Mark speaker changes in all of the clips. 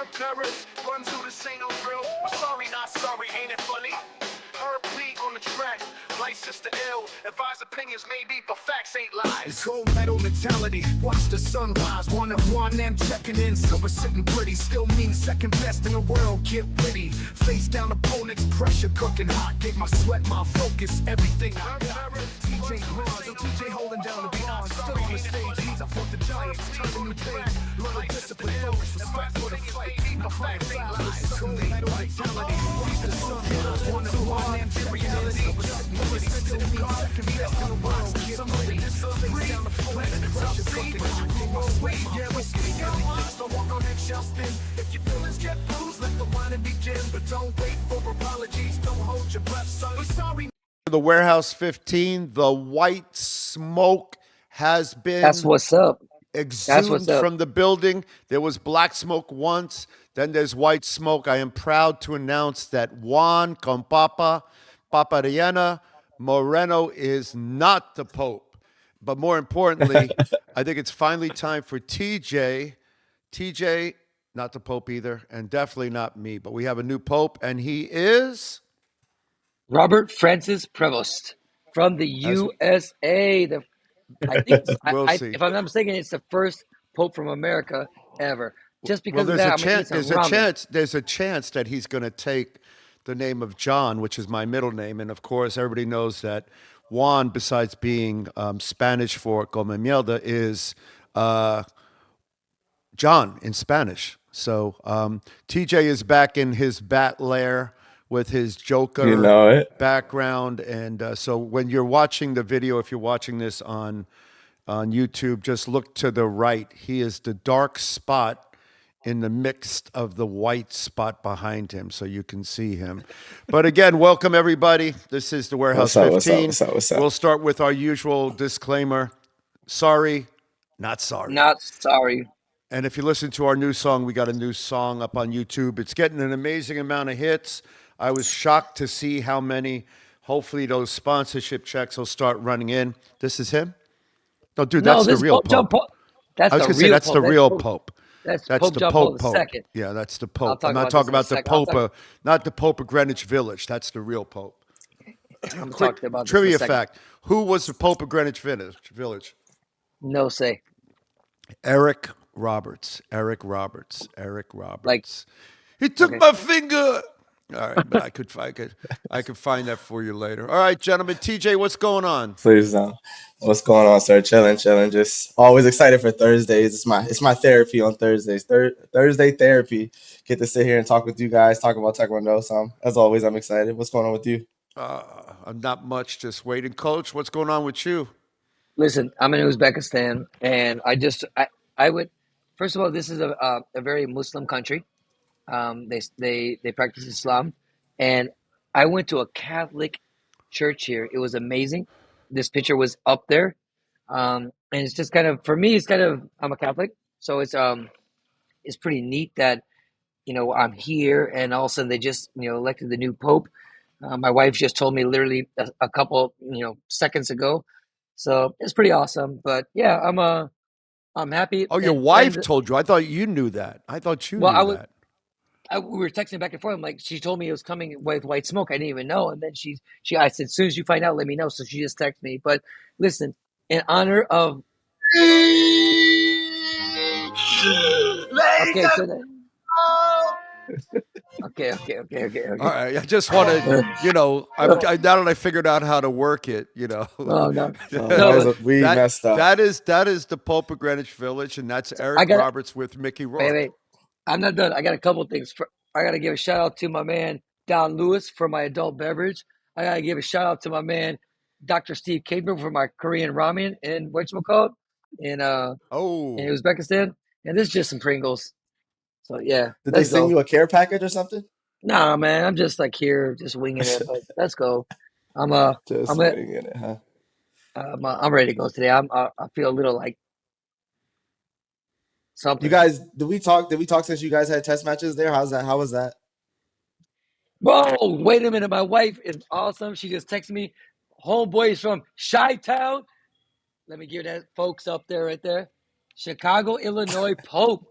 Speaker 1: Herb Perez runs through this ain't no drill. But sorry, not sorry, ain't it funny? Herb Lee on the track, license to ill. Advise opinions may be, but facts ain't lies.
Speaker 2: It's gold medal mentality. Watch the sunrise. One of Juan M checking in. Silver sitting pretty. Still means second best in the world. Get witty. Face down opponents. Pressure cooking hot. Gave my sweat, my focus, everything I got. TJ Bronze. Oh, TJ holding down the bronze. Still on the stage. He's up for the Giants. Turn a new page. Learn the discipline. Focus. Respect for the fight. My facts ain't lies. It's gold medal mentality. Watch the sunrise. One of Juan M checking in. Silver sitting pretty. Still means second best in the world. Get witty. Face down opponents. Pressure cooking hot. Gave my sweat, my focus, everything. Don't walk on eggshells thin. If your feelings get bruised, let the whining begin. But don't wait for apologies. Don't hold your breath, son. We're sorry.
Speaker 3: The Warehouse 15, the white smoke has been
Speaker 4: That's what's up.
Speaker 3: exhumed from the building. There was black smoke once, then there's white smoke. I am proud to announce that Juan Papariana Moreno is not the Pope. But more importantly, I think it's finally time for TJ. TJ, not the Pope either, and definitely not me. But we have a new Pope, and he is
Speaker 4: Robert Francis Prevost from the USA. I think
Speaker 3: We'll see.
Speaker 4: if I'm not mistaken, it's the first Pope from America ever. Just because
Speaker 3: Well,
Speaker 4: of that, I'm gonna eat some ramen.
Speaker 3: there's a chance that he's going to take the name of John, which is my middle name, and of course, everybody knows that Juan, besides being Spanish for come mierda, is John in Spanish. So TJ is back in his bat lair with his Joker background, and so when you're watching the video, if you're watching this on YouTube, just look to the right. He is the dark spot in the midst of the white spot behind him, so you can see him. But again, welcome everybody. This is the Warehouse 15.
Speaker 5: What's up?
Speaker 3: We'll start with our usual disclaimer. Sorry, not sorry.
Speaker 4: Not sorry.
Speaker 3: And if you listen to our new song, we got a new song up on YouTube. It's getting an amazing amount of hits. I was shocked to see how many. Hopefully those sponsorship checks will start running in. This is him? No, dude, that's the real Pope.
Speaker 4: That's
Speaker 3: I was going to say that's the real Pope.
Speaker 4: That's
Speaker 3: That's
Speaker 4: Pope
Speaker 3: the
Speaker 4: John Paul
Speaker 3: Pope Pope.
Speaker 4: II.
Speaker 3: Yeah, that's the Pope.
Speaker 4: I'll
Speaker 3: I'm not
Speaker 4: talk
Speaker 3: talking
Speaker 4: about
Speaker 3: about
Speaker 4: this
Speaker 3: the
Speaker 4: in a second.
Speaker 3: Pope, not the Pope of Greenwich Village. That's the real Pope.
Speaker 4: I'm
Speaker 3: Quick
Speaker 4: talking about this in a
Speaker 3: trivia
Speaker 4: second.
Speaker 3: fact. Who was the Pope of Greenwich Village?
Speaker 4: No say.
Speaker 3: Eric Roberts. Eric Roberts.
Speaker 4: Like,
Speaker 3: He took
Speaker 4: okay.
Speaker 3: my finger. All right, but I could find that for you later. All right, gentlemen. TJ, what's going on?
Speaker 5: Please don't. What's going on, sir? Chilling. Just always excited for Thursdays. It's my therapy on Thursdays. Thursday therapy. Get to sit here and talk with you guys, talk about Taekwondo. So as always, I'm excited. What's going on with you?
Speaker 3: I'm not much, just waiting. Coach, what's going on with you?
Speaker 4: Listen, I'm in Uzbekistan, and I would first of all, this is a very Muslim country. They practice Islam, and I went to a Catholic church here. It was amazing. This picture was up there, and it's just kind of, for me, it's kind of, I'm a Catholic, so it's pretty neat that I'm here, and all of a sudden they just elected the new Pope. My wife just told me literally a couple seconds ago, so it's pretty awesome. But yeah, I'm happy.
Speaker 3: Oh, your wife told you. I thought you knew that. I thought you knew that.
Speaker 4: We were texting back and forth. I'm like, she told me it was coming with white smoke. I didn't even know. And then I said, as soon as you find out, let me know. So she just texted me. But listen, in honor of. Okay,
Speaker 3: All right, I just want to, now that I figured out how to work it,
Speaker 4: Oh, no.
Speaker 5: We messed up.
Speaker 3: That is the Pope of Greenwich Village, and that's Eric Roberts with Mickey Rourke.
Speaker 4: Wait. I'm not done. I got a couple of things. I got to give a shout out to my man, Don Lewis, for my adult beverage. I got to give a shout out to my man, Dr. Steve Caper, for my Korean ramen in whatchamacallit, in Uzbekistan. And this is just some Pringles. So, yeah.
Speaker 5: Did they send you a care package or something?
Speaker 4: Nah, man. I'm just like here, just winging it. But let's go. I'm
Speaker 5: winging it, huh?
Speaker 4: I'm ready to go today. I feel a little like something.
Speaker 5: You guys, did we talk since you guys had test matches there? How was that?
Speaker 4: Whoa, wait a minute. My wife is awesome. She just texted me. Homeboy is from Chi-Town. Let me give that folks up there, right there. Chicago, Illinois Pope.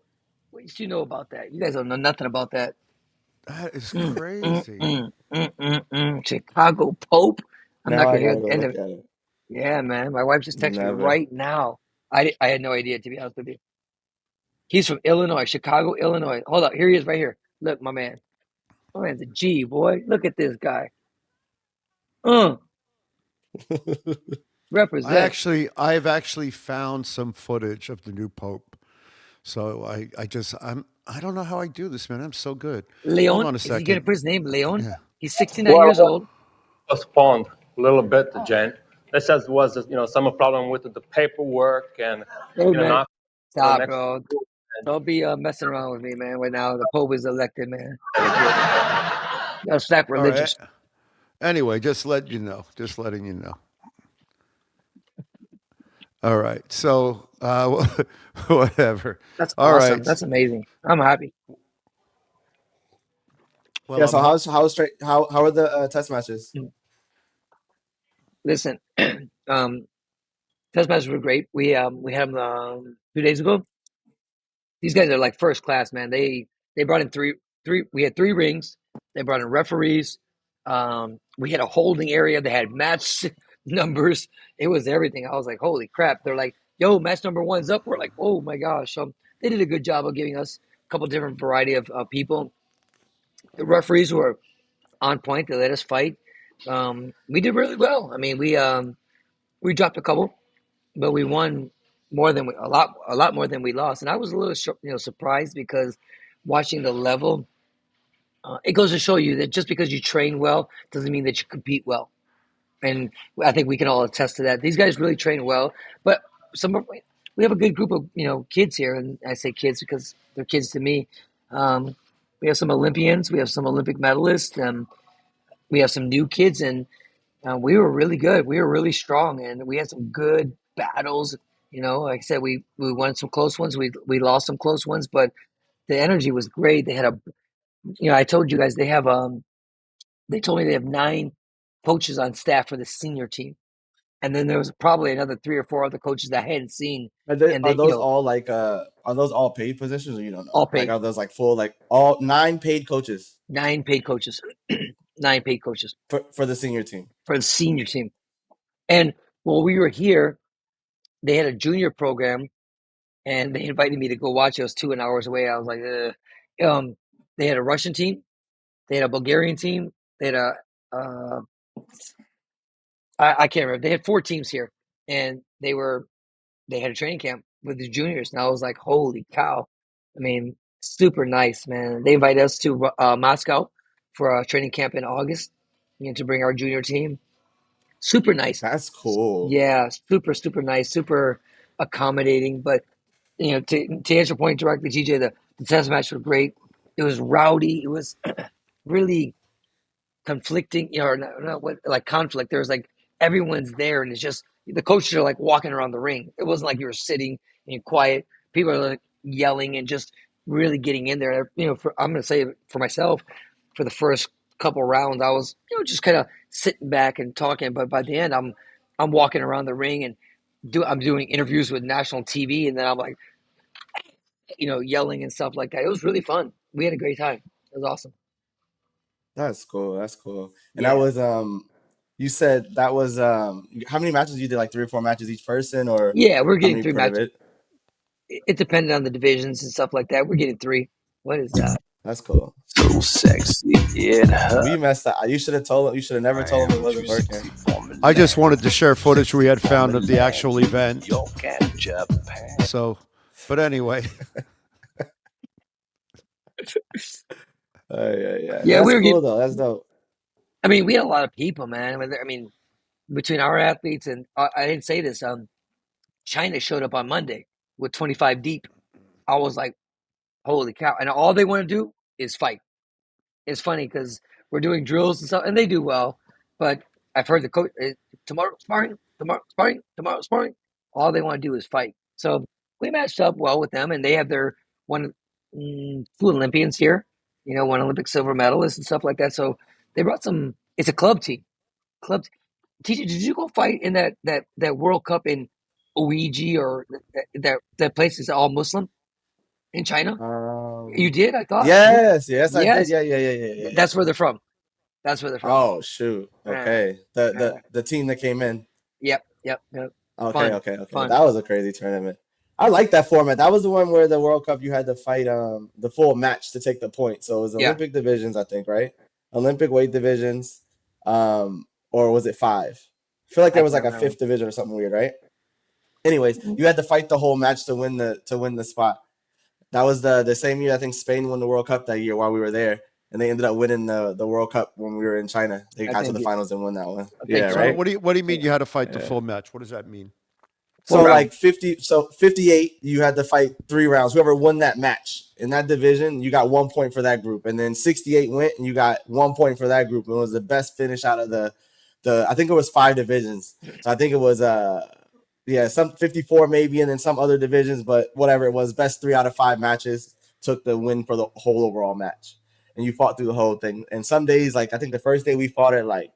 Speaker 4: What did you know about that? You guys don't know nothing about that.
Speaker 3: That is
Speaker 4: Mm, mm,
Speaker 3: crazy.
Speaker 4: mm, Chicago Pope. I'm not
Speaker 5: Now I
Speaker 4: gonna hear
Speaker 5: gotta
Speaker 4: the
Speaker 5: go
Speaker 4: end
Speaker 5: look
Speaker 4: of it.
Speaker 5: at it.
Speaker 4: Yeah, man. My wife just texted me
Speaker 5: Never.
Speaker 4: right now. I had no idea, to be honest with you. He's from Illinois, Chicago, Illinois. Hold up, here he is, right here. Look, my man. My man's a G, boy. Look at this guy. Uh, represent.
Speaker 3: I've actually found some footage of the new Pope. So I don't know how I do this, man. I'm so good. Hold
Speaker 4: Leon.
Speaker 3: on a
Speaker 4: Is he gonna
Speaker 3: second.
Speaker 4: put his name Leon?
Speaker 3: Yeah.
Speaker 4: He's 69
Speaker 6: Well,
Speaker 4: years old.
Speaker 6: postponed a little bit, Jen. This just was, some problem with the paperwork and,
Speaker 4: Hey, man.
Speaker 6: not for the
Speaker 4: Stop,
Speaker 6: next.
Speaker 4: bro. Don't be messing around with me, man. Right now, the Pope is elected, man. That's
Speaker 3: All right.
Speaker 4: sacrilegious.
Speaker 3: Anyway, just let you know. Just letting you know. All right. So whatever.
Speaker 4: That's
Speaker 3: All
Speaker 4: awesome.
Speaker 3: right.
Speaker 4: That's amazing. I'm happy.
Speaker 3: Well,
Speaker 5: Yeah. So how are the test matches?
Speaker 4: Listen, um, test matches were great. We had them 2 days ago. These guys are like first class, man. They brought in three. We had three rings. They brought in referees. We had a holding area. They had match numbers. It was everything. I was like, holy crap! They're like, yo, match number one's up. We're like, oh my gosh. So they did a good job of giving us a couple different variety of people. The referees were on point. They let us fight. We did really well. I mean, we dropped a couple, but we won a lot more than we lost. And I was a little surprised because watching the level, it goes to show you that just because you train well doesn't mean that you compete well. And I think we can all attest to that. These guys really train well, but we have a good group of kids here, and I say kids because they're kids to me. Um, we have some Olympians, we have some Olympic medalists, and we have some new kids, and we were really good. We were really strong, and we had some good battles. Like I said, we won some close ones. We lost some close ones, but the energy was great. They had I told you guys they told me they have 9 coaches on staff for the senior team, and then there was probably another 3 or 4 other coaches that I hadn't seen, and
Speaker 5: Are
Speaker 4: they
Speaker 5: those all are those all paid positions, or you don't know?
Speaker 4: all
Speaker 5: Like
Speaker 4: paid,
Speaker 5: are those like full, like all 9 paid coaches
Speaker 4: 9 paid coaches, 9 paid coaches
Speaker 5: for the senior team?
Speaker 4: for the senior team. And while we were here, they had a junior program and they invited me to go watch. It was 2 hours away. I was like, ugh. They had a Russian team, they had a Bulgarian team, they had uh, I can't remember. They had 4 teams here, and they had a training camp with the juniors, and I was like, holy cow! I mean, super nice, man. They invited us to Moscow for a training camp in August, to bring our junior team. Super nice,
Speaker 5: That's cool.
Speaker 4: yeah, super nice, super accommodating, but to answer your point directly, TJ, the test match was great. It was rowdy. It was really conflicting, or not what, like conflict. There was like everyone's there, and it's just the coaches are like walking around the ring. It wasn't like you were sitting and quiet. People are like yelling and just really getting in there. I'm going to say for myself, for the first couple rounds, I was just kind of sitting back and talking, but by the end, I'm walking around the ring and I'm doing interviews with national TV, and then I'm like yelling and stuff like that. It was really fun. We had a great time. It was awesome.
Speaker 5: That's cool. That's cool. And that
Speaker 4: Yeah.
Speaker 5: was you said that was how many matches you did? Like 3 or 4 matches each person, or
Speaker 4: Yeah, we're
Speaker 5: how
Speaker 4: getting
Speaker 5: many
Speaker 4: 3
Speaker 5: per
Speaker 4: matches.
Speaker 5: division?
Speaker 4: It depended on the divisions and stuff like that. We're getting 3. What is that?
Speaker 5: That's cool.
Speaker 1: So sexy, it hurts.
Speaker 5: We messed up. You should have told him. You should have never told him it wasn't working.
Speaker 3: I just wanted to share footage we had found of the actual event.
Speaker 1: York and Japan.
Speaker 3: So, but anyway.
Speaker 5: Yeah.
Speaker 4: Yeah,
Speaker 5: That's
Speaker 4: we were
Speaker 5: cool
Speaker 4: getting.
Speaker 5: though. That's dope.
Speaker 4: I mean, we had a lot of people, man. I mean, between our athletes and I didn't say this. China showed up on Monday with 25 deep. I was like, holy cow! And all they want to do is fight. It's funny because we're doing drills and stuff, and they do well. But I've heard the coach tomorrow sparring, tomorrow sparring, tomorrow sparring. All they want to do is fight. So we matched up well with them, and they have their 2 Olympians here. 1 Olympic silver medalist and stuff like that. So they brought some. It's a club team. Club teacher, did you go fight in that World Cup in Ouija or that place is all Muslim? in China. You
Speaker 5: Um,
Speaker 4: did? I thought.
Speaker 5: yes, I did.
Speaker 4: Yes.
Speaker 5: Yeah.
Speaker 4: That's where they're from. That's where they're from.
Speaker 5: Oh shoot.
Speaker 4: Uh,
Speaker 5: Okay. The
Speaker 4: uh,
Speaker 5: the the team that came in.
Speaker 4: yep.
Speaker 5: Okay,
Speaker 4: Fun,
Speaker 5: okay, okay.
Speaker 4: fun.
Speaker 5: That was a crazy tournament. I like that format. That was the one where the World Cup you had to fight the full match to take the point. So it was
Speaker 4: Yeah,
Speaker 5: Olympic divisions, I think, right? Olympic weight divisions, or was it five? I feel like
Speaker 4: I
Speaker 5: there was like
Speaker 4: can't
Speaker 5: a
Speaker 4: remember.
Speaker 5: fifth division or something weird, right? Anyways, you had to fight the whole match to win the spot. That was the same year I think Spain won the World Cup that year while we were there, and they ended up winning the World Cup when we were in China. They
Speaker 4: I
Speaker 5: got to
Speaker 4: think
Speaker 5: the finals and won that one.
Speaker 4: I think
Speaker 5: Yeah,
Speaker 3: So
Speaker 4: so.
Speaker 5: right.
Speaker 3: what do you mean
Speaker 4: Yeah.
Speaker 3: you had to fight the
Speaker 5: Yeah.
Speaker 3: full match? What does that mean?
Speaker 4: Four
Speaker 5: So
Speaker 4: rounds.
Speaker 5: like 58, you had to fight 3 rounds. Whoever won that match in that division, you got 1 point for that group. And then 68 went and you got 1 point for that group. And it was the best finish out of the I think it was 5 divisions. So I think it was some 54 maybe, and then some other divisions, but whatever it was, best 3 out of 5 matches took the win for the whole overall match. And you fought through the whole thing. And some days, like I think the first day we fought at like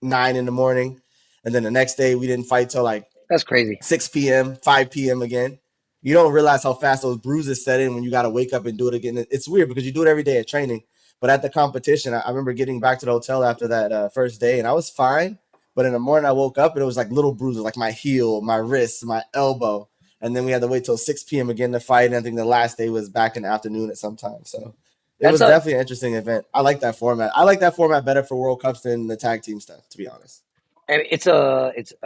Speaker 5: 9 in the morning, and then the next day we didn't fight till like
Speaker 4: That's crazy.
Speaker 5: 6 p.m., 5 p.m. again. You don't realize how fast those bruises set in when you got to wake up and do it again. It's weird because you do it every day at training. But at the competition, I remember getting back to the hotel after that first day, and I was fine. But in the morning, I woke up, and it was like little bruises, like my heel, my wrist, my elbow. And then we had to wait till 6 p.m. again to fight. And I think the last day was back in the afternoon at some time. So it was definitely an interesting event. I like that format. I like that format better for World Cups than the tag team stuff, to be honest.
Speaker 4: I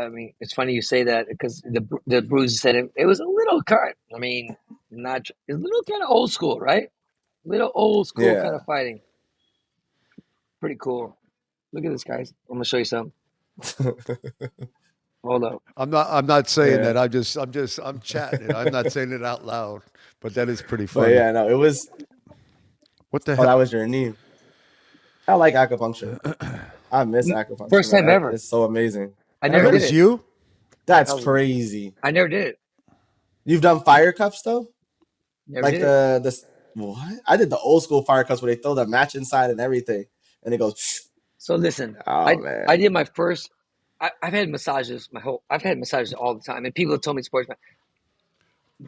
Speaker 4: mean, it's funny you say that because the bruises said it was a little kind. I mean, it's a little kind of old school, right? Little old school kind
Speaker 5: Yeah.
Speaker 4: of fighting. Pretty cool. Look at this, guys. I'm gonna show you something. Hold up.
Speaker 3: I'm not saying
Speaker 5: Yeah.
Speaker 3: that. I'm chatting it. I'm not saying it out loud, but that is pretty
Speaker 5: But
Speaker 3: funny.
Speaker 5: yeah, no, it was.
Speaker 3: What the
Speaker 5: Oh, that
Speaker 3: hell?
Speaker 5: was your knee. I like acupuncture. I miss acupuncture,
Speaker 4: First time
Speaker 5: man.
Speaker 4: ever.
Speaker 5: It's so amazing.
Speaker 4: I never
Speaker 3: That
Speaker 4: did
Speaker 3: was
Speaker 4: it.
Speaker 3: you?
Speaker 5: That's
Speaker 4: That was-
Speaker 5: crazy.
Speaker 4: I never did it.
Speaker 5: You've done fire cups though?
Speaker 4: Never
Speaker 5: Like
Speaker 4: did it.
Speaker 5: the what? I did the old school fire cups where they throw the match inside and everything, and it goes.
Speaker 4: So listen,
Speaker 5: Oh
Speaker 4: I
Speaker 5: man.
Speaker 4: did my first. I've had massages I've had massages all the time, and people have told me sports.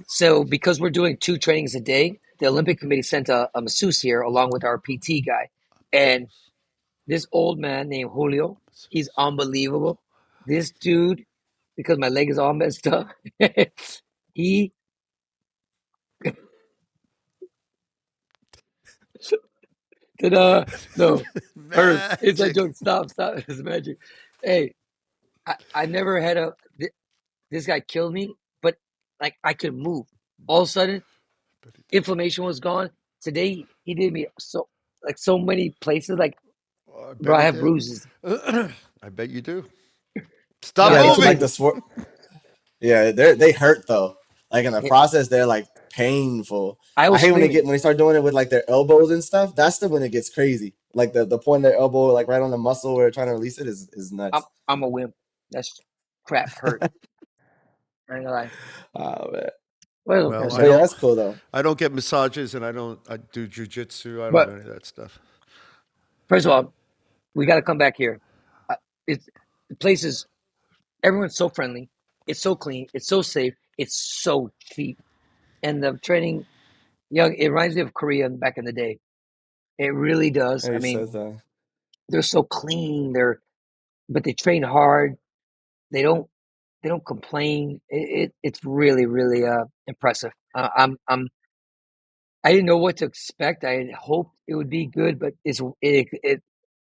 Speaker 4: So because we're doing 2 trainings a day, the Olympic Committee sent a masseuse here along with our PT guy, and this old man named Julio, he's unbelievable. This dude, because my leg is all messed up, he did no, Herb, it's a
Speaker 3: Magic.
Speaker 4: joke. Stop, it's magic. Hey, I never had this guy killed me, but like I could move. All of a sudden, inflammation was gone. Today he did me so many places. Like,
Speaker 3: Oh, I
Speaker 4: bro,
Speaker 3: bet
Speaker 4: I
Speaker 3: he
Speaker 4: have
Speaker 3: did.
Speaker 4: bruises.
Speaker 3: I bet you do.
Speaker 4: No,
Speaker 3: Stop
Speaker 4: I
Speaker 5: Yeah,
Speaker 4: hate
Speaker 5: like
Speaker 3: moving.
Speaker 5: the sport. Yeah, they hurt though. Like in the
Speaker 4: it.
Speaker 5: process, they're like painful.
Speaker 4: I
Speaker 5: I
Speaker 4: was
Speaker 5: hate
Speaker 4: screaming.
Speaker 5: when they start doing it with like their elbows and stuff. That's when it gets crazy. Like the point of their elbow, like right on the muscle where they're trying to release it, is nuts.
Speaker 4: I'm a wimp. That's crap. Hurt. I ain't gonna lie.
Speaker 5: Oh man.
Speaker 4: What else can I
Speaker 3: Well,
Speaker 5: But
Speaker 4: say?
Speaker 5: yeah, that's cool though.
Speaker 3: I don't get massages, and I do jujitsu. I don't do
Speaker 4: But
Speaker 3: any of that stuff.
Speaker 4: first of all, we got to come back here. It's the place is everyone's so friendly. It's so clean. It's so safe. It's so cheap. And the training, it reminds me of Korea back in the day. It really does. I
Speaker 5: He
Speaker 4: mean,
Speaker 5: says that.
Speaker 4: they're so clean. But they train hard. They don't complain. It's really really impressive. I didn't know what to expect. I had hoped it would be good, but it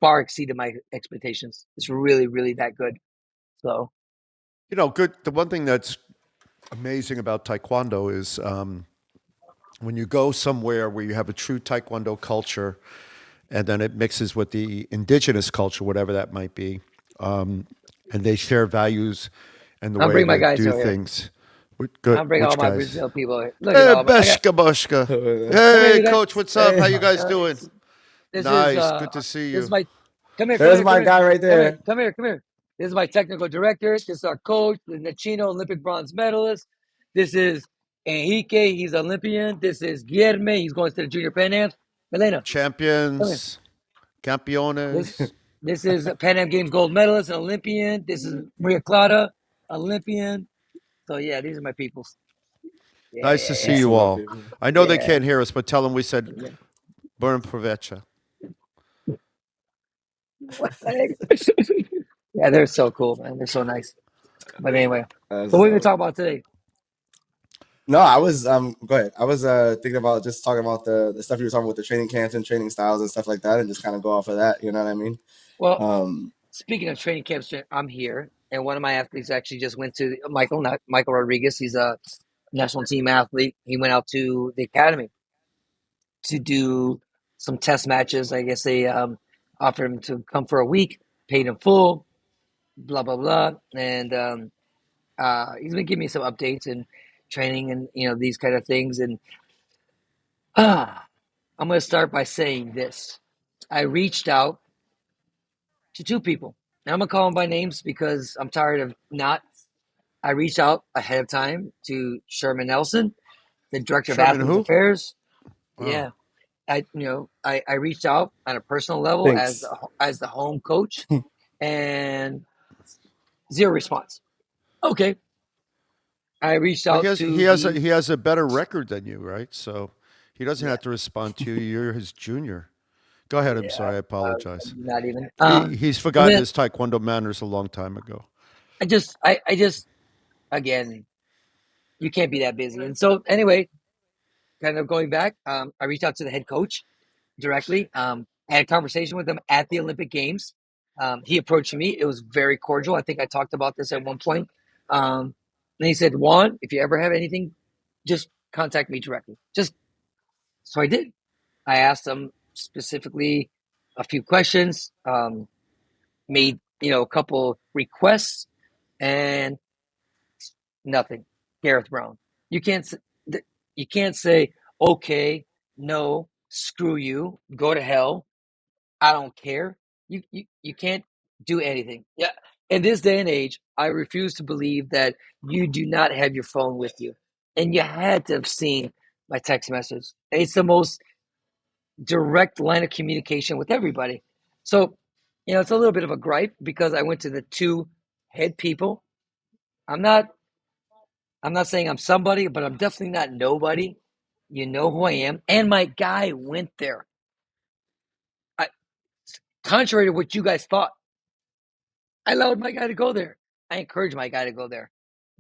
Speaker 4: far exceeded my expectations. It's really really that good. So
Speaker 3: Good. The one thing that's amazing about Taekwondo is when you go somewhere where you have a true Taekwondo culture, and then it mixes with the indigenous culture, whatever that might be, and they share values and the
Speaker 4: I'm
Speaker 3: way
Speaker 4: bringing my
Speaker 3: they
Speaker 4: guys
Speaker 3: do
Speaker 4: out here.
Speaker 3: things. Good.
Speaker 4: I'm bringing all
Speaker 3: Which
Speaker 4: my
Speaker 3: guys?
Speaker 4: Brazil people here. Look at
Speaker 3: Hey,
Speaker 4: all my. I got.
Speaker 3: Beshka Bushka.
Speaker 4: Come here,
Speaker 3: Hey,
Speaker 4: you guys.
Speaker 3: Coach. What's up? How
Speaker 5: Hey,
Speaker 3: you guys
Speaker 4: Uh,
Speaker 3: doing?
Speaker 4: this is
Speaker 3: Nice. Good to see
Speaker 4: this is
Speaker 3: you.
Speaker 4: my. Come here, come
Speaker 5: there's
Speaker 4: here, come
Speaker 5: my
Speaker 4: here,
Speaker 5: guy right
Speaker 4: come here,
Speaker 5: there.
Speaker 4: come here, come here. This is my technical director. This is our coach, the Nachino Olympic bronze medalist. This is Enrique. He's Olympian. This is Guillermo. He's going to the Junior Pan Ams. Milena, come here.
Speaker 3: Champions,
Speaker 4: This
Speaker 3: campeones.
Speaker 4: this is a Pan Am Games gold medalist, an Olympian. This is Maria Clara, Olympian. So yeah, these are my peoples. Yeah,
Speaker 3: Nice to
Speaker 4: yeah,
Speaker 3: see
Speaker 4: yeah,
Speaker 5: Peace
Speaker 3: you
Speaker 5: and love,
Speaker 3: all.
Speaker 5: people.
Speaker 3: I know they
Speaker 4: yeah.
Speaker 3: can't hear us, but tell them we said
Speaker 4: Yeah.
Speaker 3: burn provecha.
Speaker 4: What the heck? Yeah, they're so cool, man. They're so nice. But anyway,
Speaker 5: That's
Speaker 4: so what are we gonna
Speaker 5: dope.
Speaker 4: talk about today?
Speaker 5: No, I was go ahead. I was thinking about just talking about the stuff you were talking about with the training camps and training styles and stuff like that, and just kind of go off of that. You know what I mean?
Speaker 4: Well,
Speaker 5: Um,
Speaker 4: speaking of training camps, I'm here, and one of my athletes actually just went to not Michael Rodriguez. He's a national team athlete. He went out to the academy to do some test matches. I guess they offered him to come for a week, paid him full, blah blah blah, and he's been giving me some updates and training and these kind of things. And I'm going to start by saying this: I reached out to two people. Now I'm gonna call them by names because I'm tired of not. I reached out ahead of time to Sherman Nelson, the director of
Speaker 3: Sherman
Speaker 4: athletes
Speaker 3: who?
Speaker 4: affairs.
Speaker 3: Oh,
Speaker 4: Yeah, I reached out on a personal level as
Speaker 5: thanks.
Speaker 4: the home coach, and zero response. Okay, I reached
Speaker 3: well,
Speaker 4: out to
Speaker 3: he
Speaker 4: the
Speaker 3: has a better record than you, right? So he doesn't
Speaker 4: yeah
Speaker 3: have to respond to you. You're his junior. Go ahead. I'm
Speaker 4: yeah
Speaker 3: sorry. I apologize.
Speaker 4: not even
Speaker 3: He's
Speaker 4: and
Speaker 3: forgotten
Speaker 4: then
Speaker 3: his taekwondo manners a long time ago.
Speaker 4: I just again you can't be that busy. And so anyway, kind of going back, I reached out to the head coach directly. I had a conversation with him at the Olympic Games. He approached me. It was very cordial. I think I talked about this at one point. And he said, Juan, if you ever have anything, just contact me directly. Just so I did. I asked him specifically a few questions, made a couple requests, and nothing. Gareth Brown. You can't you can't say okay, no, screw you, go to hell. I don't care. You can't do anything. Yeah. In this day and age, I refuse to believe that you do not have your phone with you. And you had to have seen my text message. It's the most direct line of communication with everybody. So, it's a little bit of a gripe because I went to the two head people. I'm not I'm not saying I'm somebody, but I'm definitely not nobody. You know who I am. And my guy went there. I, contrary to what you guys thought, I allowed my guy to go there. I encourage my guy to go there.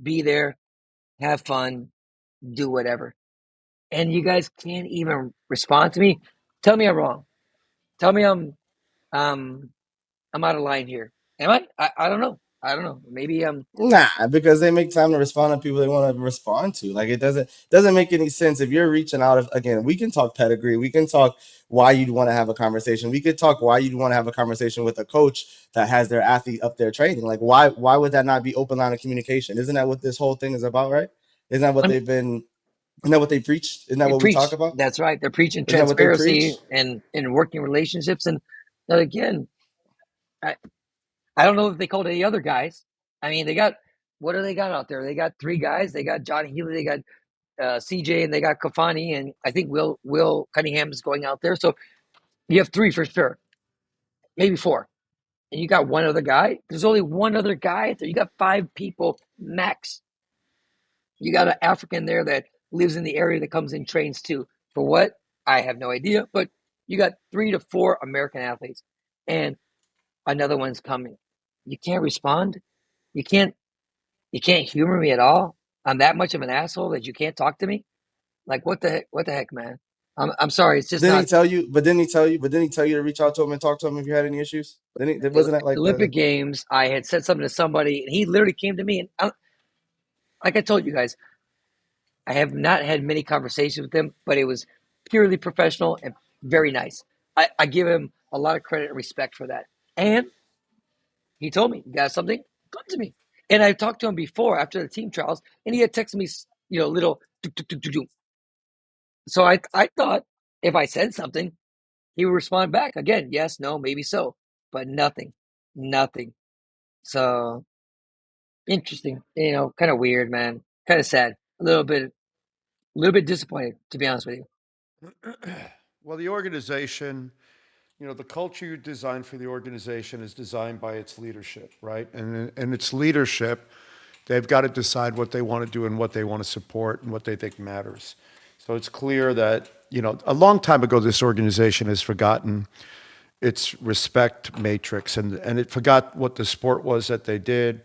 Speaker 4: Be there, have fun, do whatever. And you guys can't even respond to me. Tell me I'm wrong. Tell me um I'm out of line here. Am I? I don't know. I don't know. Maybe
Speaker 5: Nah, because they make time to respond to people they want to respond to. Like it doesn't make any sense if you're reaching out. Again, we can talk pedigree, we can talk why you'd want to have a conversation. We could talk why you'd want to have a conversation with a coach that has their athlete up there training. Like why would that not be open line of communication? Isn't that what this whole thing is about, right? Isn't that what
Speaker 4: I'm,
Speaker 5: they've been? Isn't that what they preach? Isn't that
Speaker 4: you
Speaker 5: what we talk
Speaker 4: preach.
Speaker 5: about?
Speaker 4: That's right. They're preaching
Speaker 5: Isn't that what they
Speaker 4: transparency
Speaker 5: preach?
Speaker 4: and working relationships. And again, I, I don't know if they called any other guys. I mean, they got what do they got out there? They got three guys. They got Johnny Healy, they got CJ, and they got Kafani, and I think Will Cunningham is going out there. So you have three for sure, maybe four, and you got one other guy. There's only one other guy out there. You got five people max. You got an African there that lives in the area that comes in trains too. For what? I have no idea, but you got 3 to 4 American athletes, and another one's coming. You can't respond. You can't You can't humor me at all. I'm that much of an asshole that you can't talk to me. Like what the heck? What the heck, man? I'm sorry. It's just
Speaker 5: Didn't he
Speaker 4: not.
Speaker 5: tell you? But didn't he tell you? But didn't he tell you to reach out to him and talk to him if you had any issues? Then he wasn't that like
Speaker 4: Olympic
Speaker 5: the
Speaker 4: Games. I had said something to somebody, and he literally came to me. And like I told you guys, I have not had many conversations with him, but it was purely professional and very nice. I give him a lot of credit and respect for that. And he told me, "You got something? Come to me." And I talked to him before after the team trials, and he had texted me, little. So I thought if I said something, he would respond back again, yes, no, maybe so, but nothing, nothing. So interesting, kind of weird, man, kind of sad, a little bit disappointed, to be honest with you.
Speaker 3: Well, the organization, the culture you design for the organization is designed by its leadership, right? And its leadership They've got to decide what they want to do and what they want to support and what they think matters. So it's clear that, a long time ago, this organization has forgotten its respect matrix, and it forgot what the sport was that they did,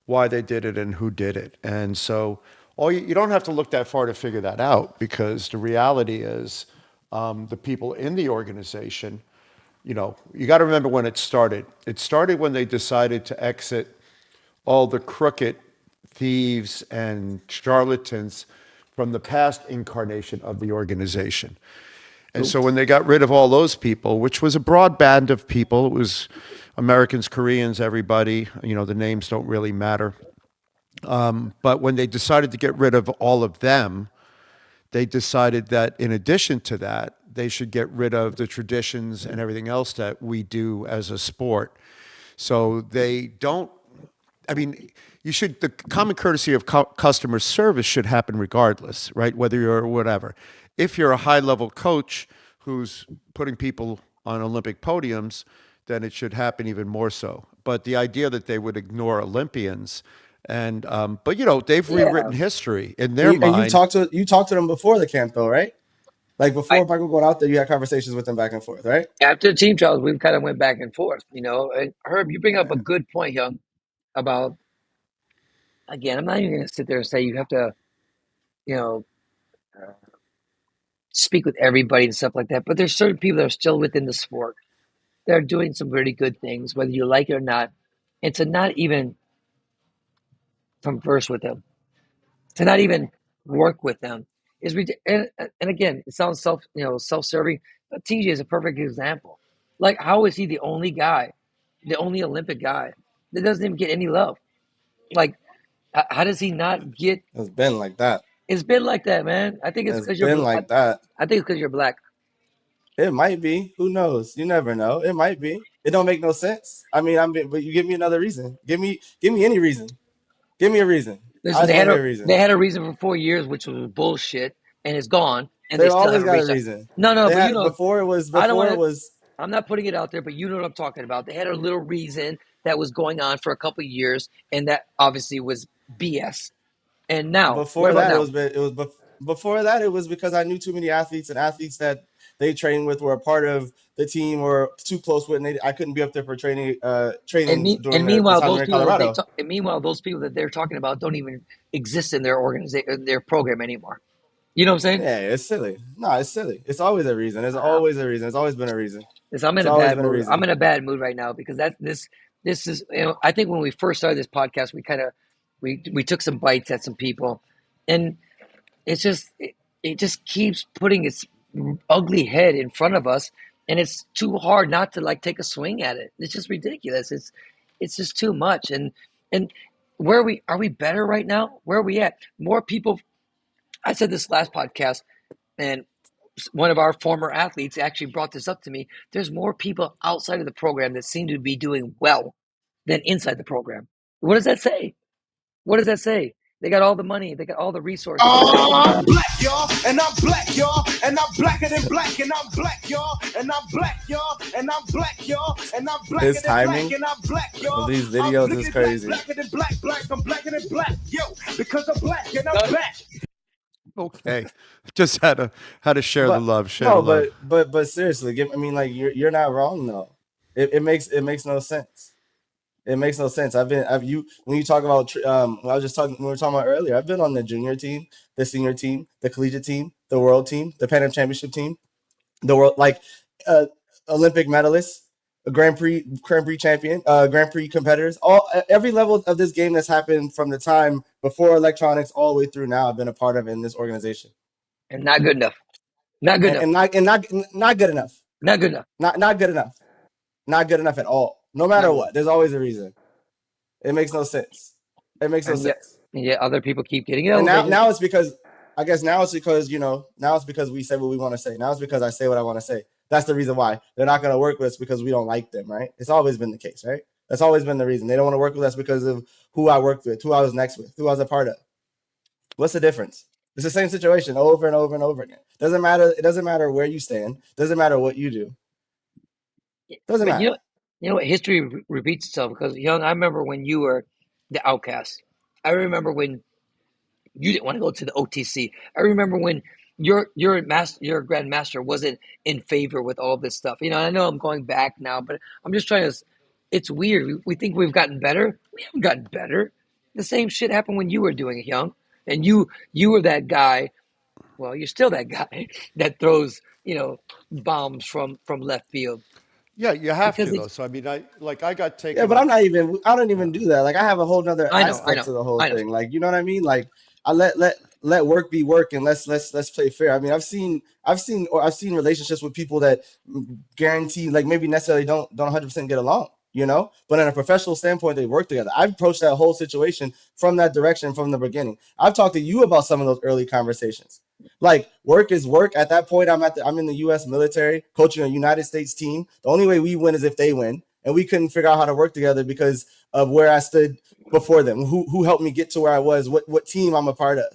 Speaker 3: why they did it, and who did it. And so you don't have to look that far to figure that out, because the reality is the people in the organization, you got to remember when it started. It started when they decided to exit all the crooked thieves and charlatans from the past incarnation of the organization. And so when they got rid of all those people, which was a broad band of people, it was Americans, Koreans, everybody, the names don't really matter. But when they decided to get rid of all of them, they decided that in addition to that, they should get rid of the traditions and everything else that we do as a sport. So they don't, the common courtesy of customer service should happen regardless, right? Whether you're whatever. If you're a high level coach who's putting people on Olympic podiums, then it should happen even more so. But the idea that they would ignore Olympians, and they've rewritten history in their mind.
Speaker 5: And you talked to them before the camp, though, right? Like before Michael going out there, you had conversations with them back and forth, right?
Speaker 4: After the team trials, we kind of went back and forth, And Herb, you bring up a good point, Young, about, again, I'm not even going to sit there and say you have to, speak with everybody and stuff like that. But there's certain people that are still within the sport. They're doing some really good things, whether you like it or not. And to not even converse with them, to not even work with them is ridiculous. And again, it sounds self-serving, but TJ is a perfect example. Like, how is he the only guy, the only Olympic guy that doesn't even get any love? Like, how does he not get?
Speaker 5: It's been like that.
Speaker 4: It's been like that, man. I think it's because you're
Speaker 5: like that.
Speaker 4: I think it's because you're black.
Speaker 5: It might be. Who knows? You never know. It might be. It don't make no sense. But you give me another reason. Give me any reason. Give me a reason.
Speaker 4: Listen, they had a reason for 4 years, which was bullshit, and it's gone. And
Speaker 5: they
Speaker 4: still
Speaker 5: always
Speaker 4: have
Speaker 5: got a reason.
Speaker 4: No, but
Speaker 5: before it was.
Speaker 4: I'm not putting it out there, but you know what I'm talking about. They had a little reason that was going on for a couple of years, and that obviously was BS. And now,
Speaker 5: before that, it was because I knew too many athletes, and athletes that they trained with were a part of the team or too close with, and I couldn't be up there for training.
Speaker 4: Meanwhile, those people that they're talking about don't even exist in their organization, their program anymore. You know what I'm saying?
Speaker 5: Yeah, it's silly. No, it's silly. It's always a reason. There's always a reason. It's always been a reason.
Speaker 4: I'm in a bad mood. I'm in a bad mood right now because this is. I think when we first started this podcast, we took some bites at some people, and it's just it just keeps putting its ugly head in front of us, and it's too hard not to take a swing at it. It's just ridiculous. It's just too much. And where are we better right now? Where are we at? More people. I said this last podcast, and one of our former athletes actually brought this up to me. There's more people outside of the program that seem to be doing well than inside the program. What does that say? What does that say? They got all the money. They got all the resources.
Speaker 2: I'm black, y'all, and I'm black, y'all, and I'm blacker than black, and I'm black, y'all, and I'm black, y'all, and I'm black, y'all, and I'm blacker
Speaker 5: His
Speaker 2: than black,
Speaker 5: timing
Speaker 2: and I'm black, y'all.
Speaker 5: of these videos is crazy.
Speaker 2: Blacker than black, I'm blacker than black, yo, because I'm black and I'm back.
Speaker 3: Okay, just had to share the love.
Speaker 5: But seriously, you're not wrong though. It makes no sense. It makes no sense. When you talk about I was just talking when we were talking about earlier. I've been on the junior team, the senior team, the collegiate team, the world team, the Pan Am Championship team, the world Olympic medalists, a Grand Prix champion, Grand Prix competitors. Every level of this game that's happened from the time before electronics all the way through now. I've been a part of in this organization.
Speaker 4: And not good enough. Not good enough.
Speaker 5: Not good enough.
Speaker 4: Not good enough.
Speaker 5: Not good enough. Not good enough at all. No matter what, there's always a reason. It makes no sense. It makes no sense.
Speaker 4: And yet other people keep getting it.
Speaker 5: And now it's because we say what we want to say. Now it's because I say what I want to say. That's the reason why they're not going to work with us, because we don't like them, right? It's always been the case, right? That's always been the reason. They don't want to work with us because of who I worked with, who I was next with, who I was a part of. What's the difference? It's the same situation over and over and over again. Doesn't matter. It doesn't matter where you stand. Doesn't matter what you do. Doesn't matter.
Speaker 4: You know what? History repeats itself because, Young, I remember when you were the outcast. I remember when you didn't want to go to the OTC. I remember when your grandmaster wasn't in favor with all this stuff. I know I'm going back now, but I'm just trying to. It's weird. We think we've gotten better. We haven't gotten better. The same shit happened when you were doing it, young, and you were that guy. Well, you're still that guy that throws bombs from left field
Speaker 3: Yeah, you have
Speaker 4: because
Speaker 3: to though.
Speaker 4: it's.
Speaker 3: So I mean, I got
Speaker 5: Yeah,
Speaker 3: taken
Speaker 5: but
Speaker 3: up.
Speaker 5: I don't
Speaker 3: Yeah.
Speaker 5: even do that. Like I have a whole nother
Speaker 4: I know, I
Speaker 5: aspect
Speaker 4: know,
Speaker 5: to the whole
Speaker 4: I know.
Speaker 5: thing. Like, you know what I mean? Like I let work be work and let's play fair. I mean, I've seen relationships with people that guarantee like maybe necessarily don't 100% get along, but in a professional standpoint, they work together. I've approached that whole situation from that direction from the beginning. I've talked to you about some of those early conversations. Like work is work. At that point, I'm in the U.S. military, coaching a United States team. The only way we win is if they win, and we couldn't figure out how to work together because of where I stood before them. Who helped me get to where I was? What team I'm a part of?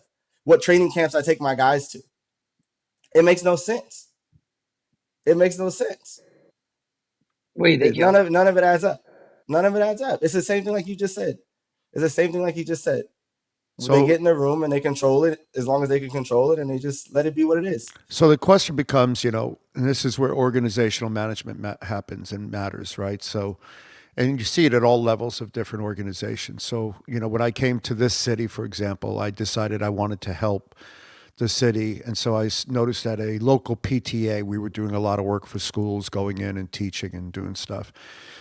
Speaker 5: What training camps I take my guys to? It makes no sense. It makes no sense.
Speaker 4: What do you think,
Speaker 5: None
Speaker 4: young?
Speaker 5: of it adds up. None of it adds up. It's the same thing like you just said. It's the same thing like you just said. They
Speaker 3: So
Speaker 5: get in the room and they control it as long as they can control it, and they just let it be what it is.
Speaker 3: so the question becomes, and this is where organizational management happens and matters, right? So, and you see it at all levels of different organizations. So, when I came to this city, for example, I decided I wanted to help the city. And so I noticed at a local PTA, we were doing a lot of work for schools, going in and teaching and doing stuff.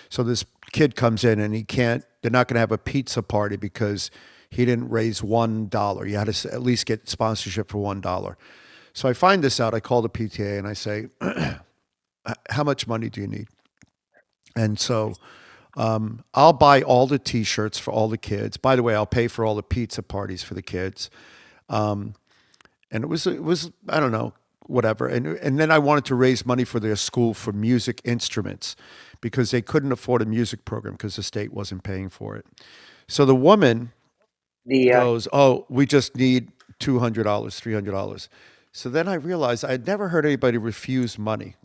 Speaker 3: So this kid comes in and they're not going to have a pizza party because he didn't raise $1. You had to at least get sponsorship for $1. So I find this out. I call the PTA and I say, how much money do you need? And so I'll buy all the T-shirts for all the kids. By the way, I'll pay for all the pizza parties for the kids. And it was I don't know, whatever. And then I wanted to raise money for their school for music instruments because they couldn't afford a music program because the state wasn't paying for it. So the woman
Speaker 4: The
Speaker 3: goes, "Oh, we just need $200, $300." So then I realized I had never heard anybody refuse money.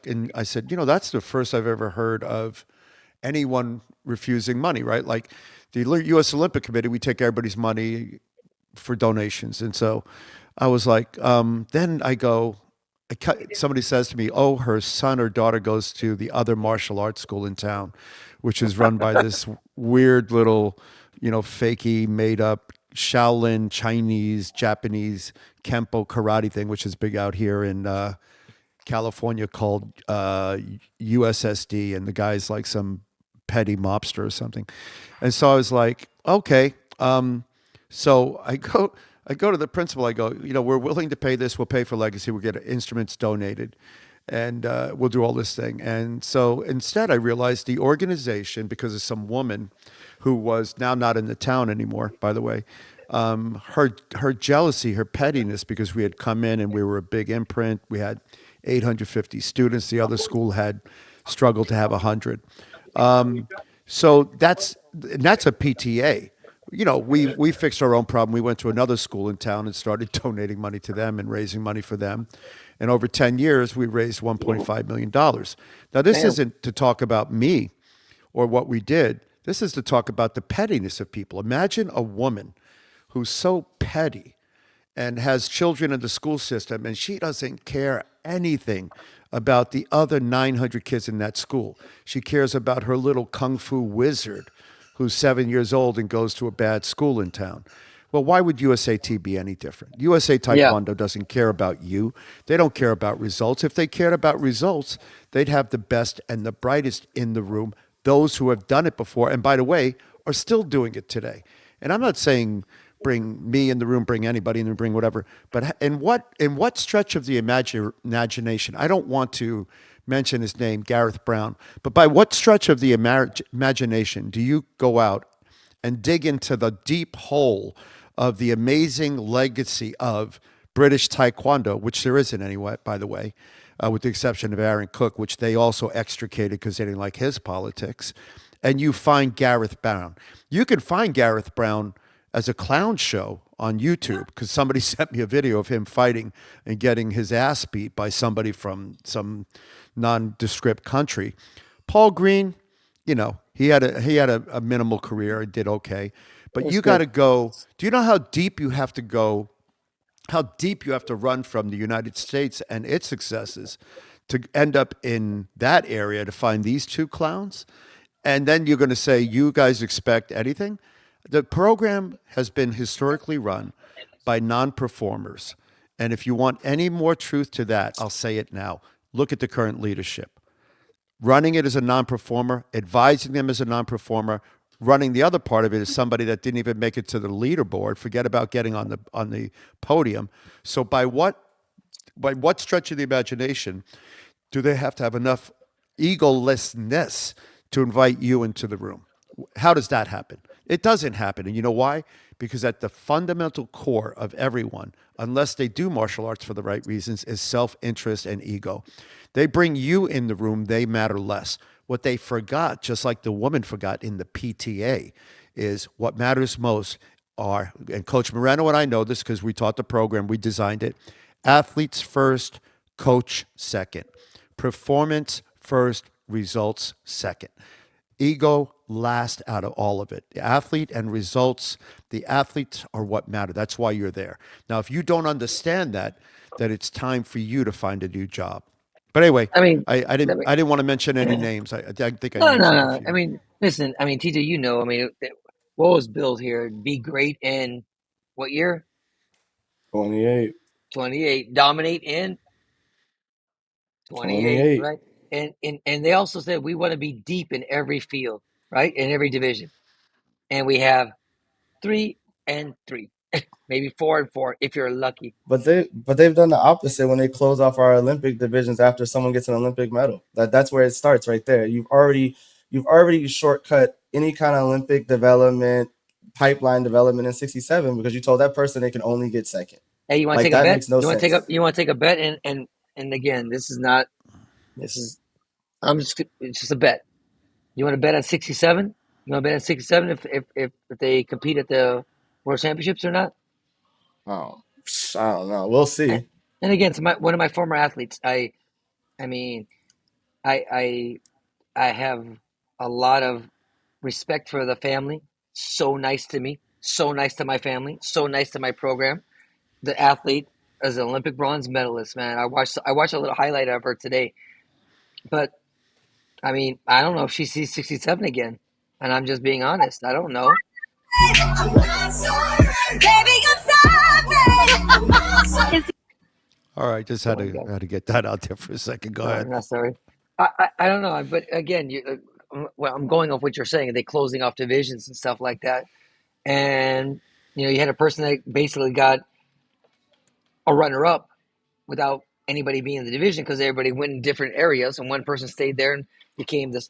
Speaker 3: And I said, that's the first I've ever heard of anyone refusing money, right? Like the U.S. Olympic Committee, we take everybody's money for donations. And so I was like, then I go, somebody says to me, oh, her son or daughter goes to the other martial arts school in town, which is run by this weird little, fakey made up Shaolin, Chinese, Japanese, Kempo karate thing, which is big out here in California called USSD. And the guy's like some petty mobster or something. And so I was like, okay. So I go to the principal. I go, we're willing to pay this. We'll pay for legacy. We'll get instruments donated, and we'll do all this thing. And so instead, I realized the organization, because of some woman who was now not in the town anymore, by the way, her jealousy, her pettiness, because we had come in and we were a big imprint. We had 850 students. The other school had struggled to have 100. So that's a PTA. We fixed our own problem. We went to another school in town and started donating money to them and raising money for them. And over 10 years, we raised $1.5 million. Now, this isn't to talk about me or what we did. This is to talk about the pettiness of people. Imagine a woman who's so petty and has children in the school system, and she doesn't care anything about the other 900 kids in that school. She cares about her little kung fu wizard who's 7 years old and goes to a bad school in town. Well, why would USAT be any different? USA Taekwondo doesn't care about you. They don't care about results. If they cared about results, they'd have the best and the brightest in the room, those who have done it before, and by the way, are still doing it today. And I'm not saying bring me in the room, bring anybody in the room, bring whatever, but in what stretch of the imagination, I don't want to mention his name, Gareth Brown, but by what stretch of the imagination do you go out and dig into the deep hole of the amazing legacy of British Taekwondo, which there isn't anyway, by the way, with the exception of Aaron Cook, which they also extricated because they didn't like his politics, and you find Gareth Brown. You can find Gareth Brown as a clown show on YouTube because somebody sent me a video of him fighting and getting his ass beat by somebody from some nondescript country. Paul Green, he had a minimal career, did okay. But
Speaker 4: That's
Speaker 3: you got
Speaker 4: good.
Speaker 3: to go. Do you know how deep you have to go? How deep you have to run from the United States and its successes to end up in that area to find these two clowns? And then you're going to say, you guys expect anything? The program has been historically run by non performers. And if you want any more truth to that, I'll say it now. Look at the current leadership. Running it as a non performer, advising them as a non performer, running the other part of it is somebody that didn't even make it to the leaderboard. Forget about getting on the podium. So by what stretch of the imagination do they have to have enough egolessness to invite you into the room? How does that happen? It doesn't happen. And you know why? Because at the fundamental core of everyone, unless they do martial arts for the right reasons, is self interest and ego. They bring you in the room, they matter less. What they forgot, just like the woman forgot in the PTA, is what matters most are, and Coach Moreno and I know this because we taught the program, we designed it, athletes first, coach second. Performance first, results second. Ego last out of all of it. The athlete and results, the athletes are what matter. That's why you're there. Now, if you don't understand that, then it's time for you to find a new job. But anyway,
Speaker 4: I mean,
Speaker 3: I didn't want to mention any names. I think I
Speaker 4: no, no,
Speaker 3: mentioned a
Speaker 4: no. I
Speaker 3: few.
Speaker 4: mean, listen. I mean, TJ, I mean, what was built here? Be great in what year?
Speaker 5: 28,
Speaker 4: 28. Dominate in 28,
Speaker 5: 28.
Speaker 4: right? And they also said we want to be deep in every field, right? In every division. And we have 3-3, maybe 4-4 if you're lucky.
Speaker 5: But they've done the opposite when they close off our Olympic divisions after someone gets an Olympic medal. That's where it starts right there. You've already shortcut any kind of Olympic development, pipeline development in 67 because you told that person they can only get second.
Speaker 4: Hey, you want to
Speaker 5: Like
Speaker 4: take a
Speaker 5: that
Speaker 4: bet?
Speaker 5: makes no sense.
Speaker 4: You want to take a bet? And again, this is it's just a bet. You want to bet on 67? You want to bet on 67 if they compete at the World Championships or not?
Speaker 5: Oh, I don't know. We'll
Speaker 4: And,
Speaker 5: see.
Speaker 4: and again, it's one of my former athletes. I mean, I I I have a lot of respect for the family. So nice to me. So nice to my family. So nice to my program. The athlete is an Olympic bronze medalist. Man, I watched a little highlight of her today. But I mean, I don't know if she sees 67 again. And I'm just being honest. I don't know.
Speaker 3: All right, just
Speaker 4: Oh my God.
Speaker 3: had to get that out there for a second. Go
Speaker 4: No,
Speaker 3: ahead.
Speaker 4: I'm not sorry. I don't know. But again, well, I'm going off what you're saying. They closing off divisions and stuff like that. And, you had a person that basically got a runner up without anybody being in the division because everybody went in different areas. And one person stayed there and became the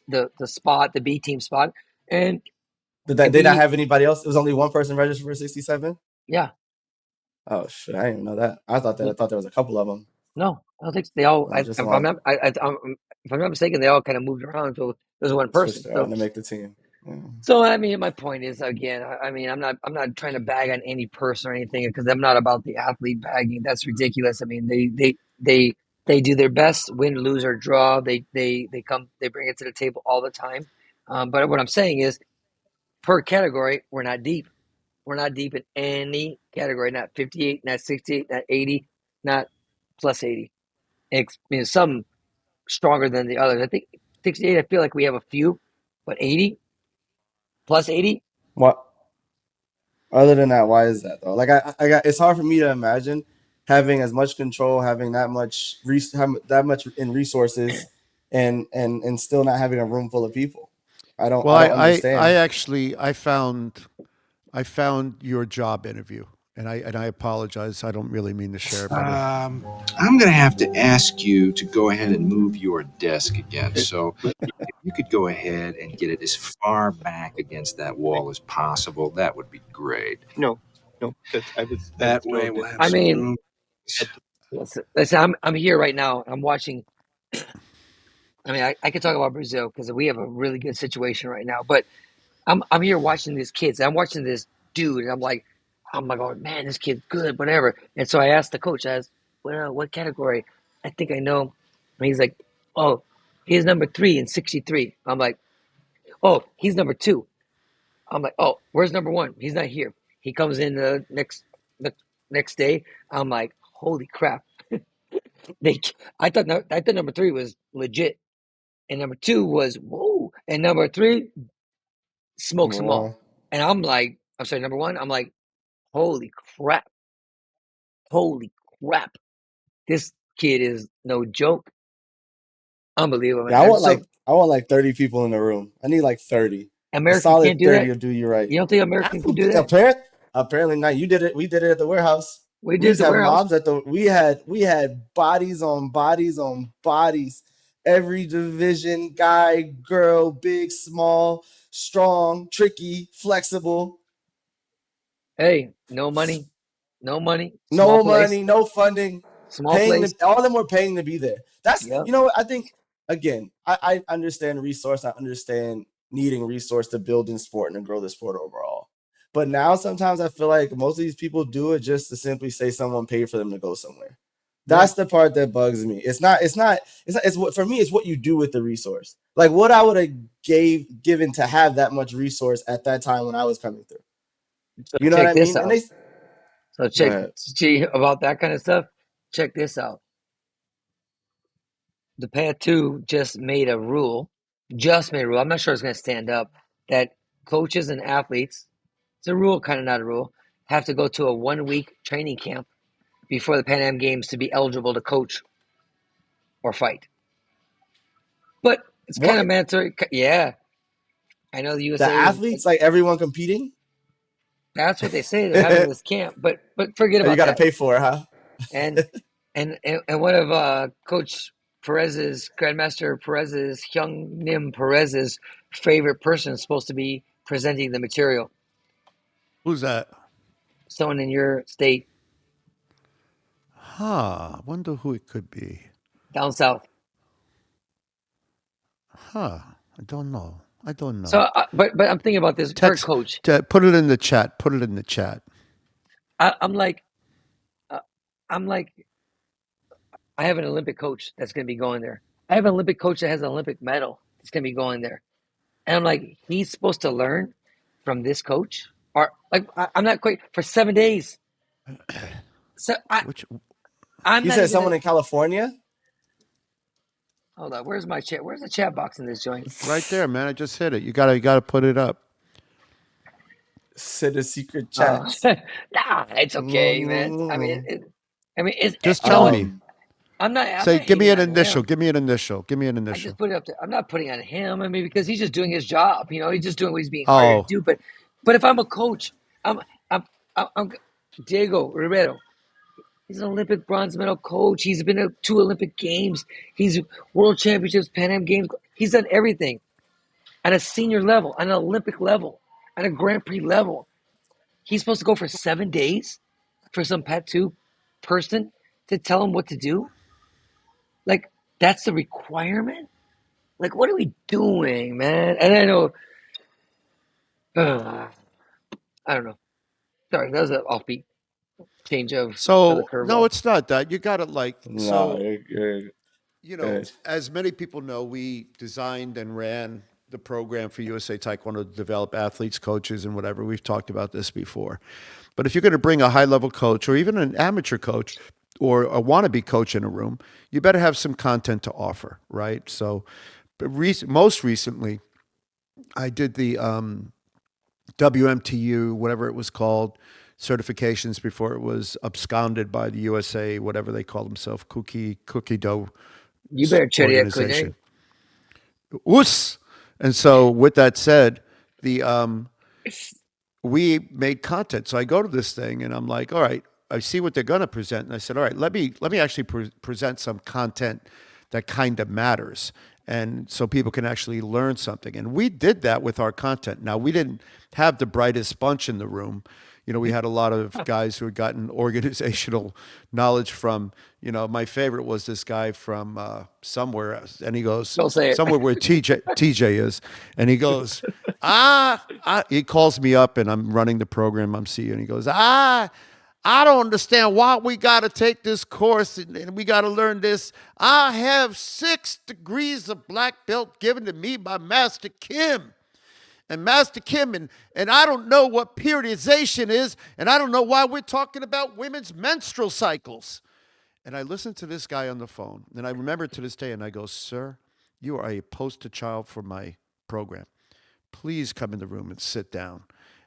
Speaker 4: spot, the B team spot. And
Speaker 5: Did they not
Speaker 4: B,
Speaker 5: have anybody else? It was only one person registered for 67.
Speaker 4: yeah.
Speaker 5: Oh shit! I didn't even know that. I thought there was a couple of them.
Speaker 4: No, I don't think they all.
Speaker 5: Well, just one
Speaker 4: If I'm not mistaken, they all kind of moved around until there's one
Speaker 5: switched
Speaker 4: person.
Speaker 5: around to make the team. Yeah.
Speaker 4: So I mean, my point is again. I mean, I'm not trying to bag on any person or anything because I'm not about the athlete bagging. That's ridiculous. I mean, they do their best, win, lose, or draw. They bring it to the table all the time. But what I'm saying is, per category, we're not deep. We're not deep in any category. Not 58, not 68, not 80, not plus 80. Some stronger than the others. I think 68, I feel like we have a few, but 80 plus 80.
Speaker 5: What other than that? Why is that though? Like I got. It's hard for me to imagine having as much control, having that much in resources, and still not having a room full of people. I don't.
Speaker 3: Well,
Speaker 5: I don't
Speaker 3: I
Speaker 5: understand.
Speaker 3: actually I found your job interview, and I apologize. I don't really mean to share it, but
Speaker 7: I'm going to have to ask you to go ahead and move your desk again. So if you could go ahead and get it as far back against that wall as possible, that would be great.
Speaker 6: No, no, I was
Speaker 7: That way we'll have
Speaker 4: I
Speaker 7: some
Speaker 4: mean,
Speaker 7: room.
Speaker 4: listen, I'm here right now. I'm watching. I mean, I could talk about Brazil because we have a really good situation right now. But I'm here watching these kids. I'm watching this dude, and I'm like, oh man, this kid's good, whatever. And so I asked the coach, I asked, what category? I think I know. And he's like, oh, he's number 3 in 63. I'm like, oh, he's number 2. I'm like, oh, where's number one? He's not here. He comes in the next day. I'm like, holy crap! They, I thought number three was legit, and number two was whoa, and number three smokes them all.
Speaker 5: Wow.
Speaker 4: And I'm like, I'm sorry, number one. I'm like, holy crap, holy crap! This kid is no joke. Unbelievable,
Speaker 5: Yeah,
Speaker 4: man. So
Speaker 5: I want like 30 people in the room. I need like 30. A
Speaker 4: American can't
Speaker 5: solid
Speaker 4: do
Speaker 5: 30
Speaker 4: that.
Speaker 5: will do you right.
Speaker 4: You don't think American can do that?
Speaker 5: Apparently not. You did it. We did it at the warehouse.
Speaker 4: We
Speaker 5: We
Speaker 4: did
Speaker 5: used
Speaker 4: the
Speaker 5: to have
Speaker 4: warehouse.
Speaker 5: mobs at the we had bodies on bodies on bodies. Every division, guy, girl, big, small, strong, tricky, flexible.
Speaker 4: Hey, no money, no money, small
Speaker 5: No
Speaker 4: place,
Speaker 5: money, no funding.
Speaker 4: small place.
Speaker 5: All of them were paying to be there. That's
Speaker 4: Yep.
Speaker 5: you know what I think. Again, I understand resource. I understand needing resource to build in sport and to grow the sport overall. But now sometimes I feel like most of these people do it just to simply say someone paid for them to go somewhere. That's the part that bugs me. It's what for me, it's what you do with the resource. Like what I would have given to have that much resource at that time when I was coming through.
Speaker 4: So
Speaker 5: You know what
Speaker 4: check
Speaker 5: I
Speaker 4: this
Speaker 5: mean? And
Speaker 4: out.
Speaker 5: they
Speaker 4: So
Speaker 5: go
Speaker 4: check
Speaker 5: ahead.
Speaker 4: see about that kind of stuff. Check this out. The Pad 2 just made a rule. Just made a rule. I'm not sure it's going to stand up. That coaches and athletes, it's a rule, kind of not a rule, have to go to a 1 week training camp before the Pan Am Games to be eligible to coach or fight. But it's kind of
Speaker 5: What?
Speaker 4: mandatory. Yeah, I know the
Speaker 5: The
Speaker 4: USA is.
Speaker 5: athletes, like everyone competing?
Speaker 4: That's what they say. They're having this camp, but forget
Speaker 5: You
Speaker 4: about
Speaker 5: got to
Speaker 4: that.
Speaker 5: pay for it, huh?
Speaker 4: And and one of Coach Perez's, Grandmaster Perez's, Hyung Nim Perez's favorite person is supposed to be presenting the material.
Speaker 3: Who's that?
Speaker 4: Someone in your state,
Speaker 3: Huh. Wonder who it could be.
Speaker 4: down south.
Speaker 3: Huh. I don't know. I don't
Speaker 4: So,
Speaker 3: know.
Speaker 4: but I'm thinking about this for a
Speaker 3: Text.
Speaker 4: coach.
Speaker 3: Put it in the chat. Put it in the chat.
Speaker 4: I'm like, uh, I'm like, I have an Olympic coach that's going to be going there. I have an Olympic coach that has an Olympic medal that's going to be going there. And I'm like, he's supposed to learn from this coach, or like I'm not quite for 7 days. So
Speaker 3: Which
Speaker 4: I'm
Speaker 5: You
Speaker 4: not
Speaker 5: said
Speaker 4: even.
Speaker 5: someone in California?
Speaker 4: Hold on, where's my chat? Where's the chat box in this joint?
Speaker 3: right there, man. I just hit it. You gotta put it up.
Speaker 5: Said a secret
Speaker 4: Oh,
Speaker 5: chat.
Speaker 4: nah, it's okay, man. I mean, it's
Speaker 3: Just
Speaker 4: you know
Speaker 3: tell
Speaker 4: what?
Speaker 3: me.
Speaker 4: I'm
Speaker 3: Say,
Speaker 4: not
Speaker 3: give me
Speaker 4: hating
Speaker 3: an
Speaker 4: on
Speaker 3: initial.
Speaker 4: him.
Speaker 3: Give me an initial. Give me an
Speaker 4: I just
Speaker 3: initial.
Speaker 4: put it up there. I'm not putting on him. I mean, because he's just doing his job. You know, he's just doing what he's being hired
Speaker 3: Oh,
Speaker 4: to do. But if I'm a coach, I'm I'm Diego Rivero. He's an Olympic bronze medal coach. He's been to 2 Olympic games. He's World Championships, Pan Am Games. He's done everything at a senior level, at an Olympic level, at a Grand Prix level. He's supposed to go for 7 days for some Pat 2 person to tell him what to do? Like, that's the requirement? Like, what are we doing, man? And I know, I don't know. Sorry, that was an offbeat change of the
Speaker 3: so no,
Speaker 4: curveball.
Speaker 3: it's not that. You got to like.
Speaker 5: No,
Speaker 3: So
Speaker 5: you're good.
Speaker 3: as many people know, we designed and ran the program for USA Taekwondo to develop athletes, coaches, and whatever. We've talked about this before. But if you're going to bring a high level coach or even an amateur coach or a wannabe coach in a room, you better have some content to offer, right? So, most recently, I did the WMTU, whatever it was called, certifications before it was absconded by the USA, whatever they call themselves, cookie dough
Speaker 4: You better cherry that
Speaker 3: organization. Oos. And so, with that said, the we made content. So I go to this thing and I'm like, all right, I see what they're going to present, and I said, all right, let me actually present some content that kind of matters, and so people can actually learn something. And we did that with our content. Now we didn't have the brightest bunch in the room. We had a lot of guys who had gotten organizational knowledge from, my favorite was this guy from somewhere, and he goes,
Speaker 4: Don't say it.
Speaker 3: somewhere where TJ is, and he goes, he calls me up, and I'm running the program I'm seeing, and he goes, I don't understand why we got to take this course and we got to learn this. I have 6 degrees of black belt given to me by Master Kim. and Master Kim, and I don't know what periodization is, and I don't know why we're talking about women's menstrual cycles. And I listened to this guy on the phone, and I remember to this day, and I go, sir, you are a poster child for my program. Please come in the room and sit down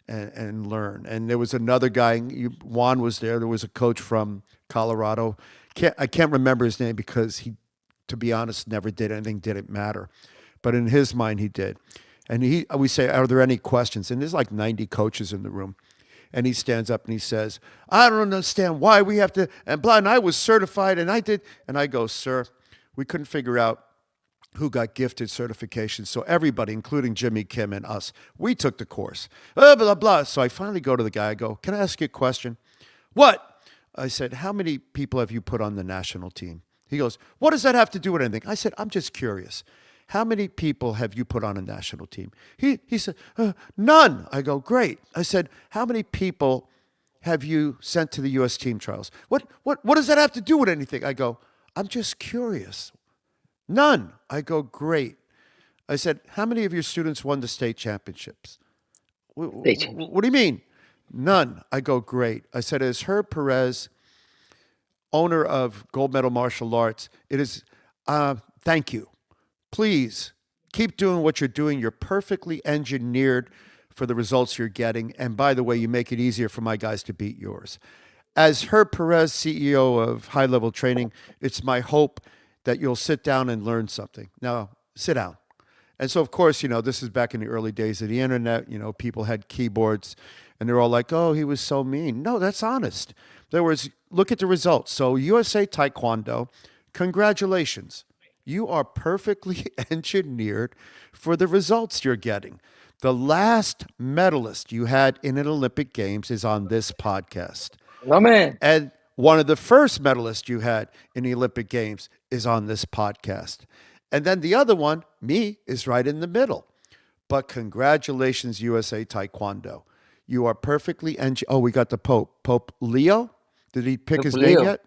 Speaker 3: and learn. And there was another guy, Juan was there. There was a coach from Colorado. I can't remember his name because he, to be honest, never did anything, didn't matter. But in his mind, he did. And we say, are there any questions? And there's like 90 coaches in the room. And he stands up and he says, I don't understand why we have to, and blah, and I was certified and I did. And I go, sir, we couldn't figure out who got gifted certifications. So everybody, including Jimmy Kim and us, we took the course. Blah, blah, blah. So I finally go to the guy, I go, can I ask you a question? What? I said, how many people have you put on the national team? He goes, what does that have to do with anything? I said, I'm just curious. How many people have you put on a national team? He said, none. I go, great. I said, how many people have you sent to the U.S. team trials? What does that have to do with anything? I go, I'm just curious. None. I go, great. I said, how many of your students won the state championships? What do you mean? None. I go, great. I said, as Herb Perez, owner of Gold Medal Martial Arts, it is, thank you. Please keep doing what you're doing. You're perfectly engineered for the results you're getting. And by the way, you make it easier for my guys to beat yours. As Herb Perez, CEO of High Level Training, it's my hope that you'll sit down and learn something. Now, sit down. And so, of course, this is back in the early days of the internet. People had keyboards and they're all like, oh, he was so mean. No, that's honest. Look at the results. So USA Taekwondo, congratulations. You are perfectly engineered for the results you're getting. The last medalist you had in an Olympic Games is on this podcast.
Speaker 4: No, man.
Speaker 3: And one of the first medalists you had in the Olympic Games is on this podcast. And then the other one, me, is right in the middle. But congratulations, USA Taekwondo. You are perfectly Oh, we got the Pope. Pope Leo? Did he pick his name yet?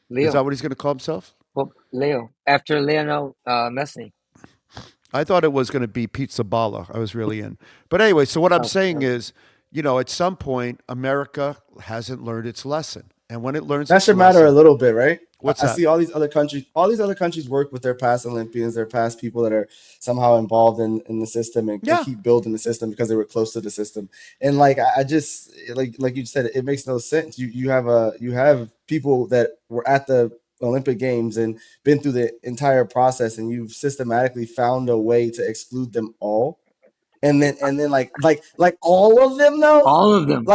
Speaker 4: Leo.
Speaker 3: Is that what he's going to call himself?
Speaker 4: Pope Leo. After Lionel Messi.
Speaker 3: I thought it was going to be Pizza Balla. I was really in. But anyway, so what I'm saying is, at some point, America hasn't learned its lesson. And when it learns
Speaker 5: that should matter a little bit, right?
Speaker 3: What's that?
Speaker 5: I see all these other countries work with their past Olympians, their past people that are somehow involved in the system and keep building the system because they were close to the system. And like I just like you said, it makes no sense. You have people that were at the Olympic Games and been through the entire process, and you've systematically found a way to exclude them all. And then like all of them though?
Speaker 4: All of them.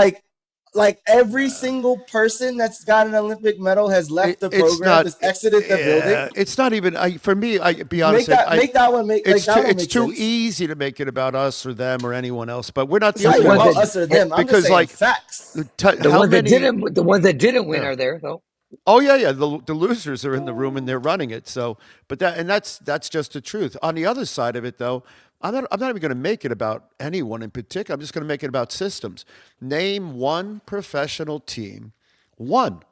Speaker 5: Like every single person that's got an Olympic medal has left the program, has exited the building.
Speaker 3: It's not even for me. I be honest. It's too easy to make it about us or them or anyone else. But we're not the only ones.
Speaker 5: About us or them. I'm just saying facts.
Speaker 4: The ones that didn't win are there though.
Speaker 3: Oh yeah. The losers are in the room and they're running it. So, that's just the truth. On the other side of it, though, I'm not even going to make it about anyone in particular. I'm just going to make it about systems. Name one professional team, one,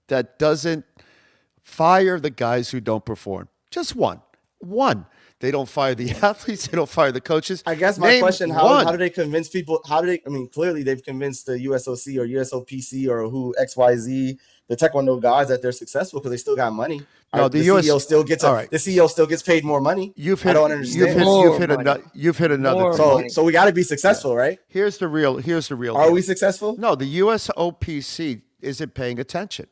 Speaker 3: that doesn't fire the guys who don't perform. Just one. One. They don't fire the athletes. They don't fire the coaches.
Speaker 5: I guess my question, how do they convince people? Clearly they've convinced the USOC or USOPC or who XYZ, the Taekwondo guys, that they're successful because they still got money.
Speaker 3: No,
Speaker 5: the CEO still gets the CEO still gets paid more money. I don't understand.
Speaker 3: You've hit another.
Speaker 5: So we got to be successful, right?
Speaker 3: Here's the real.
Speaker 5: Are we successful?
Speaker 3: No, the USOPC isn't paying attention.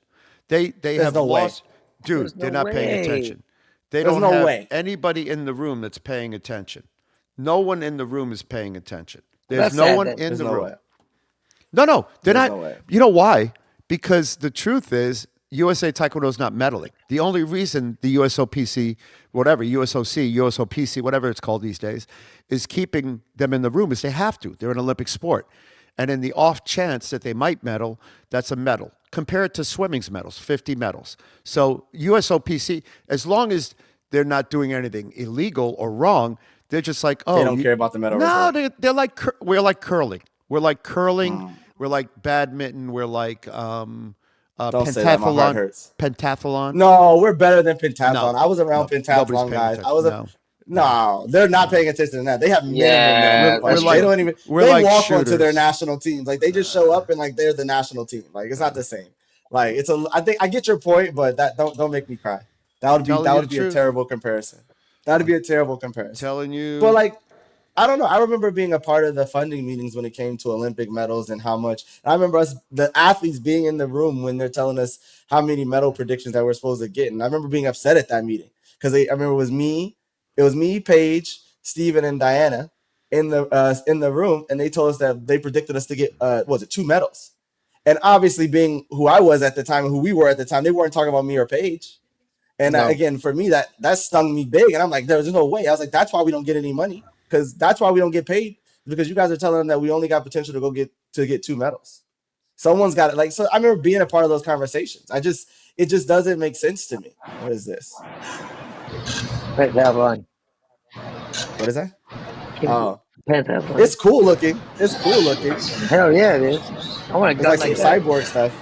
Speaker 3: They have lost. Dude, they're not paying attention. They don't have anybody in the room that's paying attention. No one in the room is paying attention. There's no one in the room. No, they're not. You know why? Because the truth is, USA Taekwondo is not medaling. The only reason the USOPC, whatever, USOC, USOPC, whatever it's called these days, is keeping them in the room is they have to. They're an Olympic sport. And in the off chance that they might medal, that's a medal. Compare it to swimming's medals, 50 medals. So USOPC, as long as they're not doing anything illegal or wrong, they're just like, oh.
Speaker 5: They don't care about the medal.
Speaker 3: No, they're like, we're like curling. We're like curling. We're like badminton. We're like
Speaker 5: don't say that, my heart hurts.
Speaker 3: pentathlon.
Speaker 5: No, we're better than pentathlon. I was around pentathlon guys. No, they're not paying attention to that. They have
Speaker 4: Yeah,
Speaker 5: minimum
Speaker 4: that's
Speaker 5: fighting. They don't even. They walk onto
Speaker 3: shooters.
Speaker 5: their national teams. Like they just show up and like they're the national team. Like it's not the same. Like it's a. I think I get your point, but that don't make me cry. That would be a terrible comparison. That would be a terrible comparison.
Speaker 3: Telling you.
Speaker 5: But like, I don't know. I remember being a part of the funding meetings when it came to Olympic medals and how much. I remember us, the athletes, being in the room when they're telling us how many medal predictions that we're supposed to get. And I remember being upset at that meeting because I remember it was me, Paige, Steven, and Diana in the room, and they told us that they predicted us to get 2 medals. And obviously, being who I was at the time and who we were at the time, they weren't talking about me or Paige. And again, for me, that stung me big. And I'm like, there's no way. I was like, that's why we don't get any money, because that's why we don't get paid, because you guys are telling them that we only got potential to get 2 medals. Someone's got it. Like, so I remember being a part of those conversations. It just doesn't make sense to me. What is this?
Speaker 4: Pentathlon.
Speaker 5: What is that? Oh, Pentathlon. It's cool looking.
Speaker 4: Hell yeah, it is. I want to
Speaker 5: like some cyborg stuff.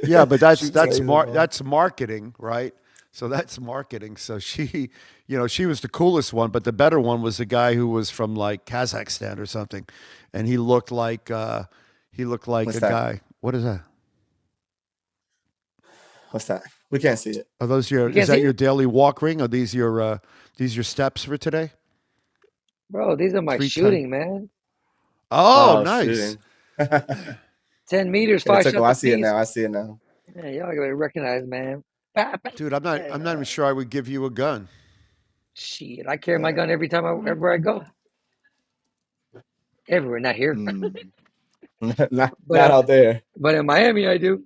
Speaker 3: Yeah, but that's marketing, right? So that's marketing. So she was the coolest one, but the better one was the guy who was from like Kazakhstan or something, and he looked like a guy. What is that?
Speaker 5: What's that? We can't see it.
Speaker 3: Are those is that your daily walk ring? Are these your steps for today?
Speaker 4: Bro, these are my shooting, man.
Speaker 3: Oh, nice.
Speaker 4: 10 meters, 5 shots.
Speaker 5: I see it now.
Speaker 4: Yeah, y'all gotta recognize, man.
Speaker 3: Dude, I'm not even sure I would give you a gun.
Speaker 4: Shit, I carry my gun everywhere I go. Everywhere, not here.
Speaker 5: not out there.
Speaker 4: But in Miami, I do.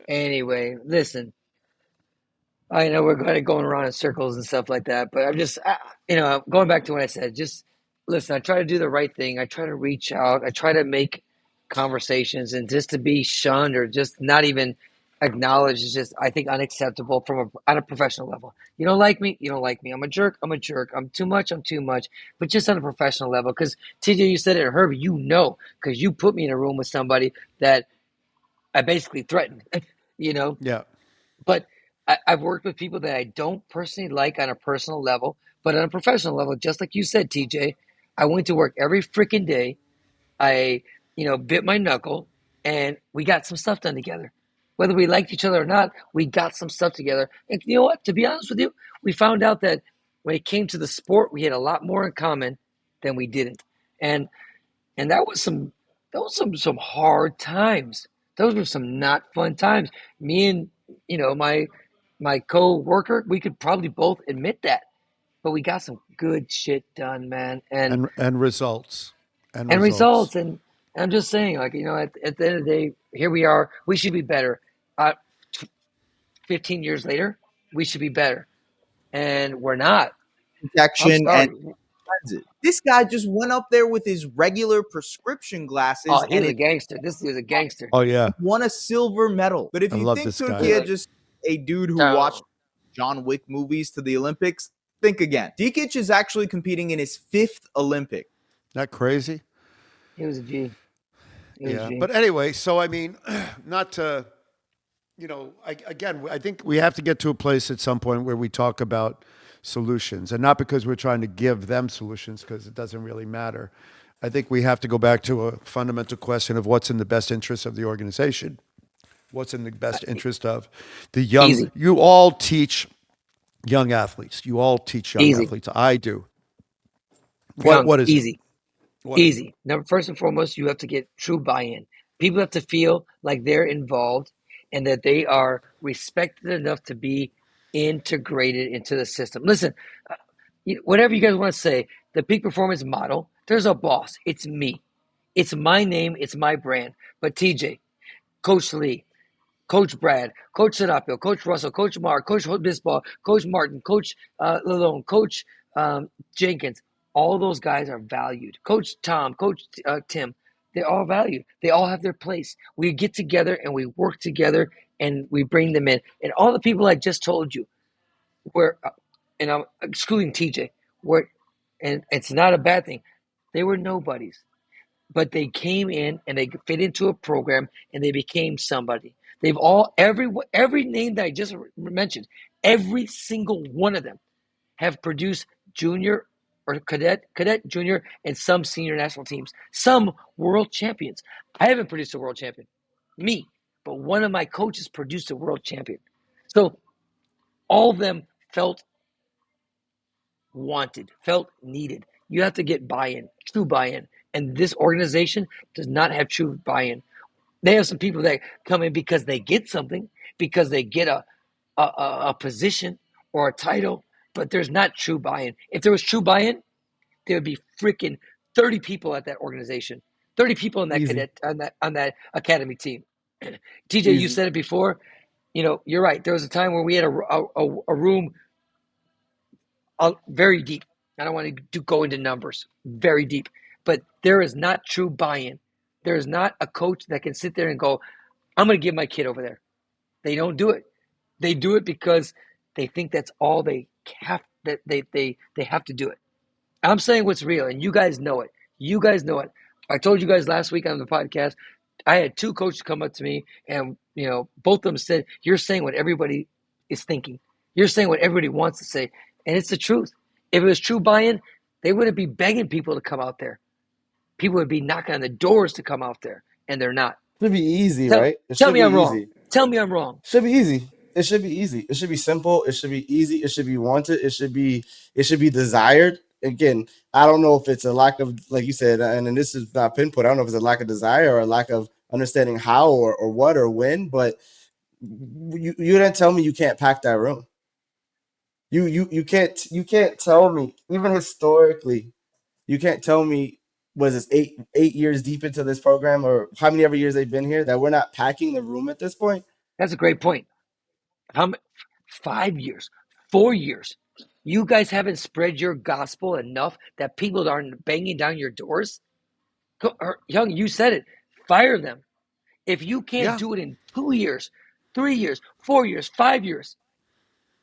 Speaker 4: Anyway, listen. I know we're kind of going around in circles and stuff like that, but I'm just, going back to what I said. Just listen. I try to do the right thing. I try to reach out. I try to make conversations, and just to be shunned or just not even acknowledged is just, I think, unacceptable on a professional level. You don't like me, you don't like me. I'm a jerk, I'm a jerk. I'm too much, but just on a professional level. Because TJ, you said it, Herb, because you put me in a room with somebody that I basically threatened,
Speaker 3: Yeah.
Speaker 4: But I've worked with people that I don't personally like on a personal level, but on a professional level, just like you said, TJ, I went to work every freaking day. I, bit my knuckle, and we got some stuff done together. Whether we liked each other or not, we got some stuff together. And you know what? To be honest with you, we found out that when it came to the sport, we had a lot more in common than we didn't. And that was some hard times. Those were some not fun times. Me and my co-worker, we could probably both admit that. But we got some good shit done, man.
Speaker 3: And results.
Speaker 4: And results. And I'm just saying, at the end of the day, here we are. We should be better. 15 years later, we should be better. And we're not.
Speaker 8: Protection and this guy just went up there with his regular prescription glasses.
Speaker 4: Oh, he's a gangster. This is a gangster.
Speaker 3: Oh, yeah.
Speaker 8: Won a silver medal. But if you think Turkey just a dude who watched John Wick movies to the Olympics, think again. Dikic is actually competing in his 5th Olympic.
Speaker 3: That crazy?
Speaker 4: He was a G.
Speaker 3: But anyway, so I mean, not to, I think we have to get to a place at some point where we talk about solutions, and not because we're trying to give them solutions, because it doesn't really matter. I think we have to go back to a fundamental question of what's in the best interest of the organization, what's in the best interest of the young.
Speaker 4: Easy.
Speaker 3: You all teach young athletes. Athletes. I do. What is
Speaker 4: easy?
Speaker 3: What
Speaker 4: easy. Now, first and foremost, you have to get true buy-in. People have to feel like they're involved and that they are respected enough to be integrated into the system. Listen, whatever you guys want to say, the peak performance model, there's a boss. It's me. It's my name. It's my brand. But TJ, Coach Lee, Coach Brad, Coach Serapio, Coach Russell, Coach Mark, Coach Bisbal, Coach Martin, Coach Lalone, Coach Jenkins, all those guys are valued. Coach Tom, Coach Tim, they're all valued. They all have their place. We get together and we work together and we bring them in. And all the people I just told you, and I'm excluding TJ, and it's not a bad thing, they were nobodies. But they came in and they fit into a program and they became somebody. They've every name that I just mentioned, every single one of them have produced junior or cadet, junior, and some senior national teams, some world champions. I haven't produced a world champion, me, but one of my coaches produced a world champion. So all of them felt wanted, felt needed. You have to get buy-in, true buy-in. And this organization does not have true buy-in. They have some people that come in because they get something, because they get a position or a title, but there's not true buy-in. If there was true buy-in, there would be freaking 30 people at that organization, 30 people in that cadet on that academy team. TJ, you said it before. You're right. There was a time where we had a room very deep. I don't want to go into numbers, very deep, but there is not true buy-in. There is not a coach that can sit there and go, I'm going to give my kid over there. They don't do it. They do it because they think that's all they have, that they have to do it. I'm saying what's real, and you guys know it. You guys know it. I told you guys last week on the podcast, I had two coaches come up to me, and both of them said, you're saying what everybody is thinking. You're saying what everybody wants to say, and it's the truth. If it was true buy-in, they wouldn't be begging people to come out there. People would be knocking on the doors to come out there, and they're not.
Speaker 5: It should be easy, right?
Speaker 4: Tell me I'm wrong. Tell me I'm wrong.
Speaker 5: Should be easy. It should be easy. It should be simple. It should be easy. It should be wanted. It should be desired. Again, I don't know if it's a lack of, like you said, and this is not pinpoint. I don't know if it's a lack of desire or a lack of understanding how or what or when, but you didn't tell me you can't pack that room. You can't tell me, even historically, you can't tell me, was this eight years deep into this program, or how many ever years they've been here, that we're not packing the room at this point?
Speaker 4: That's a great point. 5 years, 4 years. You guys haven't spread your gospel enough that people aren't banging down your doors? Young, you said it. Fire them. If you can't do it in 2 years, 3 years, 4 years, 5 years,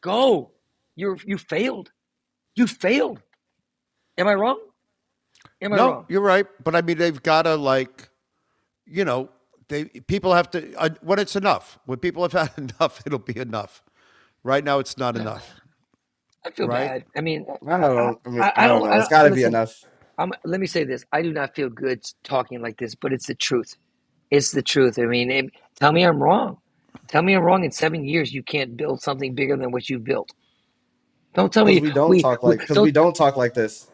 Speaker 4: go. You failed. You failed. Am I wrong? Am I wrong?
Speaker 3: No, you're right. But I mean, they've got to people have to, when it's enough, when people have had enough, it'll be enough. Right now, it's not enough.
Speaker 4: I feel bad. I mean,
Speaker 5: I don't know. It's got to be enough.
Speaker 4: Let me say this. I do not feel good talking like this, but it's the truth. It's the truth. I mean, tell me I'm wrong. Tell me I'm wrong. In 7 years, you can't build something bigger than what you built. Don't tell me
Speaker 5: we don't talk like this.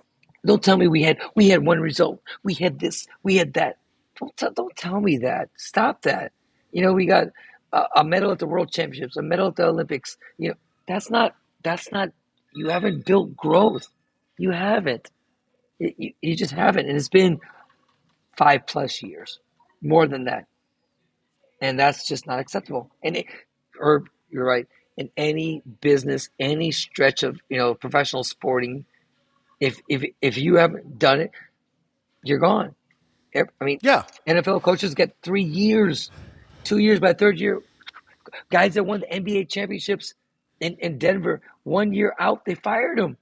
Speaker 4: Don't tell me we had one result. We had this. We had that. Don't tell me that. Stop that. We got a medal at the World Championships, a medal at the Olympics. That's not. You haven't built growth. You haven't. You just haven't, and it's been 5+ years, more than that, and that's just not acceptable. And Herb, you're right. In any business, any stretch of professional sporting, if you haven't done it, you're gone. I mean, NFL coaches get 3 years, 2 years by third year. Guys that won the NBA championships in Denver, 1 year out, they fired them.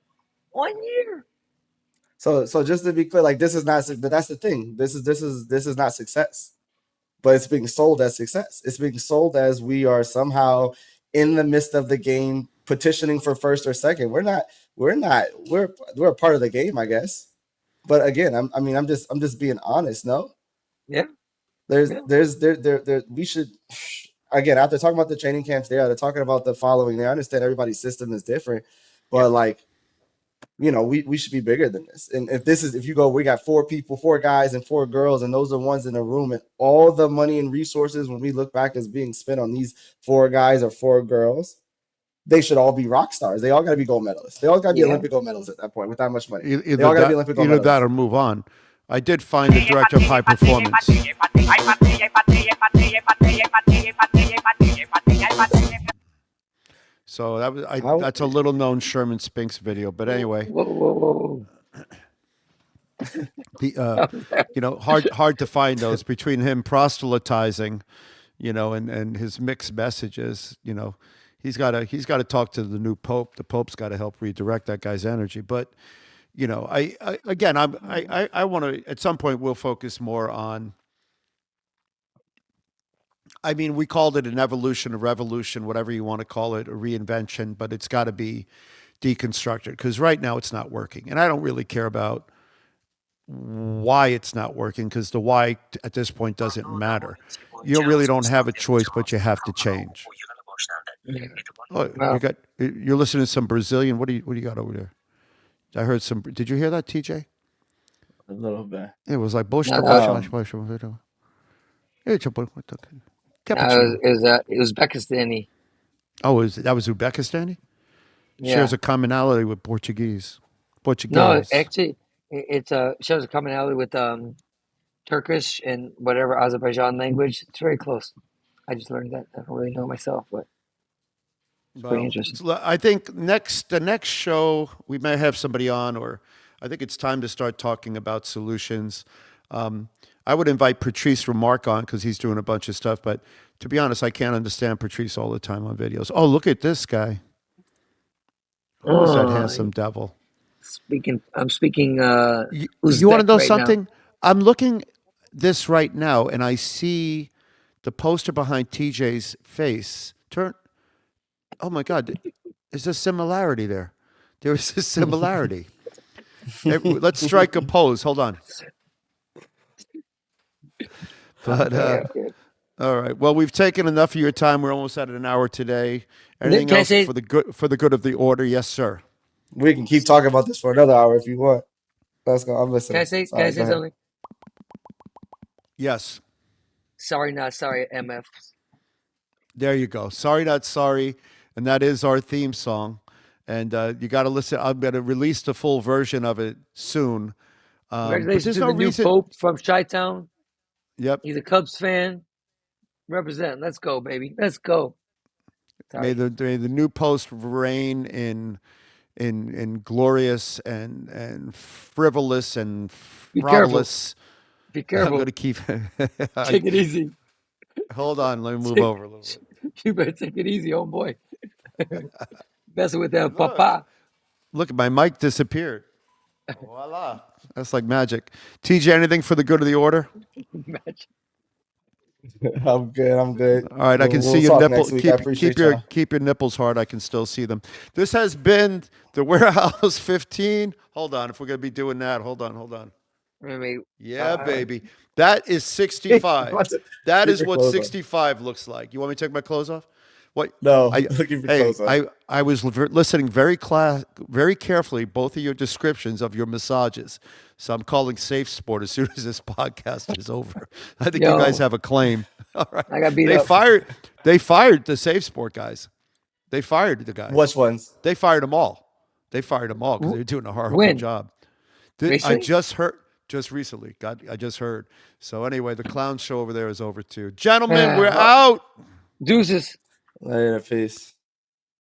Speaker 4: 1 year.
Speaker 5: So just to be clear, like, this is not. But that's the thing. This is not success, but it's being sold as success. It's being sold as we are somehow in the midst of the game, petitioning for first or second. We're not. We're a part of the game, I guess. But again, I'm just being honest. No.
Speaker 4: Yeah.
Speaker 5: We should. Again, after talking about the training camps there, they're talking about the following. I understand everybody's system is different, but we should be bigger than this. And if you go, we got 4 people, 4 guys and 4 girls, and those are ones in the room, and all the money and resources when we look back is being spent on these 4 guys or 4 girls, they should all be rock stars. They all got to be gold medalists. They all got to be Olympic gold medalists at that point with that much money. They all got to be Olympic gold medalists.
Speaker 3: Either that or move on. I did find the director of high performance. So that's a little known Sherman Spinks video. But anyway,
Speaker 4: whoa.
Speaker 3: Hard to find those between him proselytizing, and his mixed messages. He's got to talk to the new Pope. The Pope's got to help redirect that guy's energy. But I want to, at some point, we'll focus more on. I mean, we called it an evolution, a revolution, whatever you want to call it, a reinvention, but it's got to be deconstruct it, because right now it's not working. And I don't really care about why it's not working, because the why at this point doesn't matter. You really don't have a choice, but you have to change. Oh, you're listening to some Brazilian. What do you got over there? I heard some. Did you hear that, TJ?
Speaker 5: A little bit.
Speaker 3: It was like
Speaker 4: It was Uzbekistani.
Speaker 3: Oh, that was Uzbekistani?
Speaker 4: Yeah.
Speaker 3: Shares a commonality with Portuguese.
Speaker 4: No, actually, it shows a commonality with Turkish and whatever Azerbaijan language. It's very close. I just learned that. I don't really know myself, but it's pretty interesting.
Speaker 3: I think the next show we may have somebody on, or I think it's time to start talking about solutions. I would invite Patrice Remark on, because he's doing a bunch of stuff. But to be honest, I can't understand Patrice all the time on videos. Oh, look at this guy. Who's that handsome devil?
Speaker 4: I'm speaking.
Speaker 3: You want to know something? Now. I'm looking this right now, and I see the poster behind TJ's face. Oh my God, there's a similarity there. There is a similarity. Let's strike a pose. Hold on. But all right. Well, we've taken enough of your time. We're almost at an hour today. Anything else for the good of the order? Yes, sir.
Speaker 5: We can keep talking about this for another hour if you want. Let's go. I'm listening.
Speaker 4: Can I say something?
Speaker 3: Yes.
Speaker 4: Sorry, not sorry, MF.
Speaker 3: There you go. Sorry, not sorry. And that is our theme song. And you got to listen. I'm going to release the full version of it soon.
Speaker 4: Congratulations to the new Pope from Chi-Town.
Speaker 3: Yep.
Speaker 4: He's a Cubs fan. Represent. Let's go, baby. Let's go.
Speaker 3: May the new post reign in glorious and frivolous and frivolous.
Speaker 4: Be careful.
Speaker 3: I'm going to keep.
Speaker 4: Take it easy.
Speaker 3: Hold on. Let me move over a little bit.
Speaker 4: You better take it easy, oh boy. Messing with that papa.
Speaker 3: Look, my mic disappeared. Voila. That's like magic. TJ, anything for the good of the order?
Speaker 4: Magic.
Speaker 5: I'm good.
Speaker 3: All right, I can see your nipples. Keep your nipples hard. I can still see them. This has been the Warehouse 15. Hold on, if we're gonna be doing that, hold on. Yeah, baby. That is 65. That is what 65 looks like. You want me to take my clothes off? What?
Speaker 5: No, looking for clothes off.
Speaker 3: I was listening very carefully, both of your descriptions of your massages. So I'm calling Safe Sport as soon as this podcast is over. I think you guys have a claim. All right.
Speaker 4: I got beat up.
Speaker 3: They fired the Safe Sport guys. They fired the guys.
Speaker 5: Which ones?
Speaker 3: They fired them all. Because they're doing a horrible job. I just heard. Just recently. I just heard. So anyway, the clown show over there is over too. Gentlemen, we're out.
Speaker 4: Deuces.
Speaker 5: Later, peace.